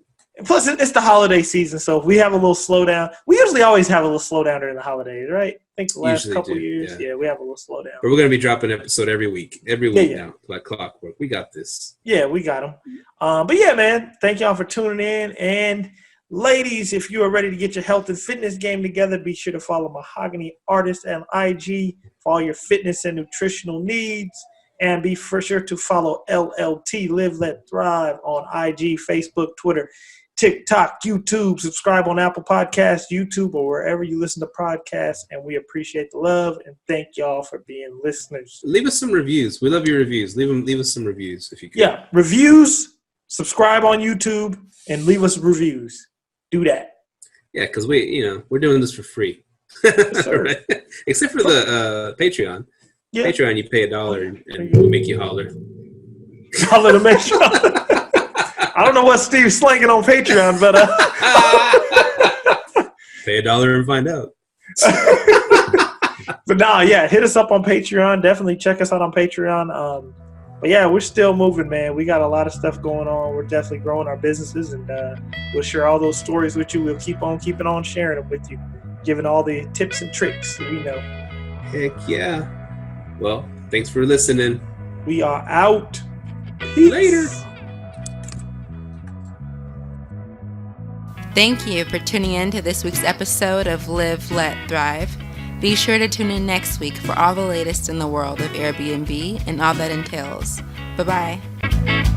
Plus, it's the holiday season, so if we have a little slowdown, we usually always have a little slowdown during the holidays, right? I think the last couple years, we have a little slowdown. But we're going to be dropping an episode every week now, like clockwork. We got this. Yeah, we got them. But yeah, man, thank y'all for tuning in. And ladies, if you are ready to get your health and fitness game together, be sure to follow Mahogany Artis on IG for all your fitness and nutritional needs. And be for sure to follow LLT, Live Let Thrive, on IG, Facebook, Twitter, TikTok, YouTube. Subscribe on Apple Podcasts, YouTube, or wherever you listen to podcasts. And we appreciate the love and thank y'all for being listeners. Leave us some reviews. We love your reviews. Leave us some reviews if you can. Yeah, reviews. Subscribe on YouTube and leave us reviews. Do that. Yeah, because we're doing this for free. Yes, right? Except for the Patreon. Yeah. Patreon, you pay $1 and we'll make you holler. Holler to make sure. I don't know what Steve's slanging on Patreon, but pay $1 and find out. But hit us up on Patreon. Definitely check us out on Patreon. But yeah, we're still moving, man. We got a lot of stuff going on. We're definitely growing our businesses, and we'll share all those stories with you. We'll keep on keeping on sharing them with you, giving all the tips and tricks that we know. Heck yeah. Well, thanks for listening. We are out. Peace. Later. Thank you for tuning in to this week's episode of Live, Let, Thrive. Be sure to tune in next week for all the latest in the world of Airbnb and all that entails. Bye-bye.